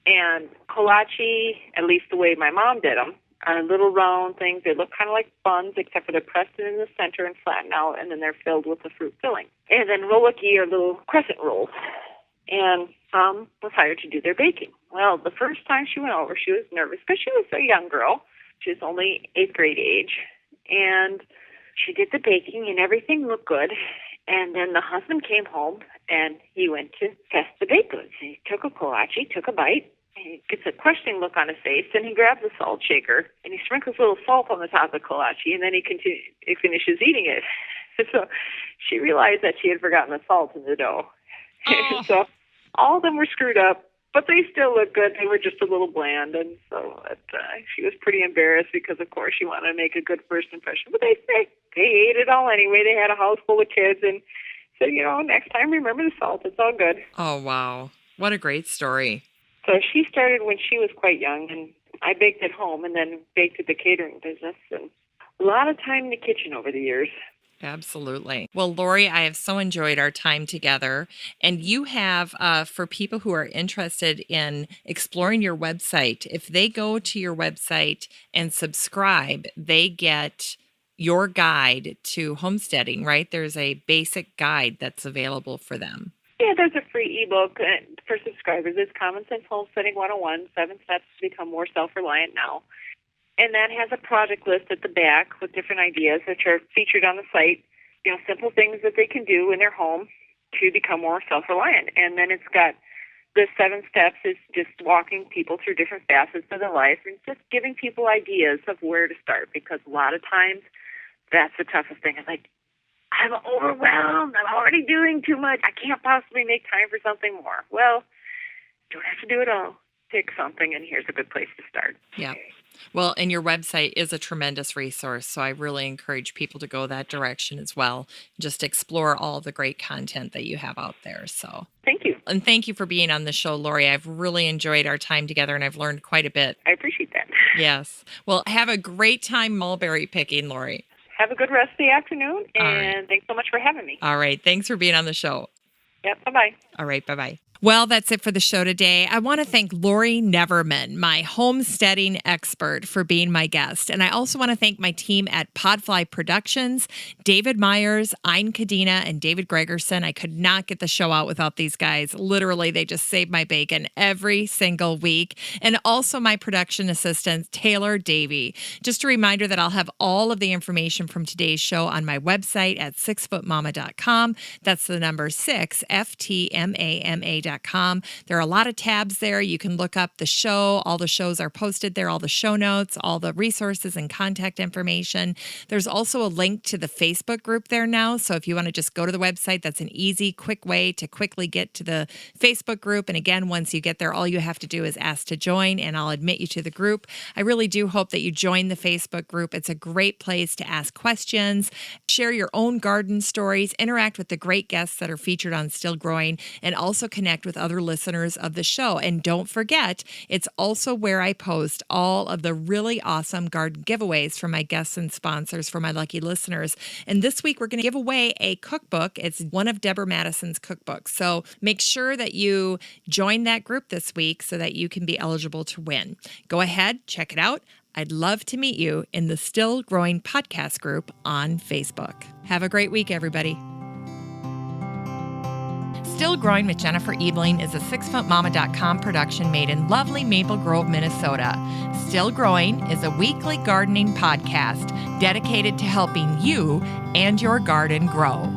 And kolache, at least the way my mom did them, are little round things. They look kind of like buns, except for they're pressed in the center and flatten out, and then they're filled with the fruit filling. And then roliki are little crescent rolls. And Mom was hired to do their baking. Well, the first time she went over, she was nervous because she was a young girl. She was only 8th grade age. And she did the baking, and everything looked good. And then the husband came home, and he went to test the baked goods. He took a kolache, took a bite, and he gets a questioning look on his face. Then he grabs a salt shaker, and he sprinkles a little salt on the top of the kolache, and then he finishes eating it. So she realized that she had forgotten the salt in the dough. Oh. So all of them were screwed up, but they still looked good. They were just a little bland, and so she was pretty embarrassed because, of course, she wanted to make a good first impression. But they ate it all anyway. They had a house full of kids, and said, next time remember the salt. It's all good. Oh, wow. What a great story. So she started when she was quite young, and I baked at home and then baked at the catering business, and a lot of time in the kitchen over the years. Absolutely. Well, Laurie, I have so enjoyed our time together. And you have, for people who are interested in exploring your website, if they go to your website and subscribe, they get your guide to homesteading, right? There's a basic guide that's available for them. Yeah, there's a free ebook for subscribers. It's Commonsense Homesteading 101, 7 Steps to Become More Self-Reliant Now. And that has a project list at the back with different ideas which are featured on the site, simple things that they can do in their home to become more self-reliant. And then it's got the 7 steps is just walking people through different facets of their life and just giving people ideas of where to start, because a lot of times that's the toughest thing. It's like, I'm overwhelmed. I'm already doing too much. I can't possibly make time for something more. Well, you don't have to do it all. Pick something, and here's a good place to start. Yeah. Well, and your website is a tremendous resource, so I really encourage people to go that direction as well. Just explore all the great content that you have out there. So thank you. And thank you for being on the show, Laurie. I've really enjoyed our time together, and I've learned quite a bit. I appreciate that. Yes. Well, have a great time mulberry picking, Laurie. Have a good rest of the afternoon, and thanks so much for having me. All right. Thanks for being on the show. Yep. Bye-bye. All right. Bye-bye. Well, that's it for the show today. I want to thank Laurie Neverman, my homesteading expert, for being my guest. And I also want to thank my team at Podfly Productions, David Myers, Ein Kadena, and David Gregerson. I could not get the show out without these guys. Literally, they just save my bacon every single week. And also my production assistant, Taylor Davey. Just a reminder that I'll have all of the information from today's show on my website at 6footmama.com. That's the number 6, FTMAMA.com. There are a lot of tabs there. You can look up the show. All the shows are posted there, all the show notes, all the resources and contact information. There's also a link to the Facebook group there now. So if you want to just go to the website, that's an easy, quick way to quickly get to the Facebook group. And again, once you get there, all you have to do is ask to join and I'll admit you to the group. I really do hope that you join the Facebook group. It's a great place to ask questions, share your own garden stories, interact with the great guests that are featured on Still Growing, and also connect with other listeners of the show. And don't forget, it's also where I post all of the really awesome garden giveaways for my guests and sponsors for my lucky listeners. And this week, we're going to give away a cookbook. It's one of Deborah Madison's cookbooks. So make sure that you join that group this week so that you can be eligible to win. Go ahead, check it out. I'd love to meet you in the Still Growing podcast group on Facebook. Have a great week, everybody. Still Growing with Jennifer Ebling is a 6footmama.com production made in lovely Maple Grove, Minnesota. Still Growing is a weekly gardening podcast dedicated to helping you and your garden grow.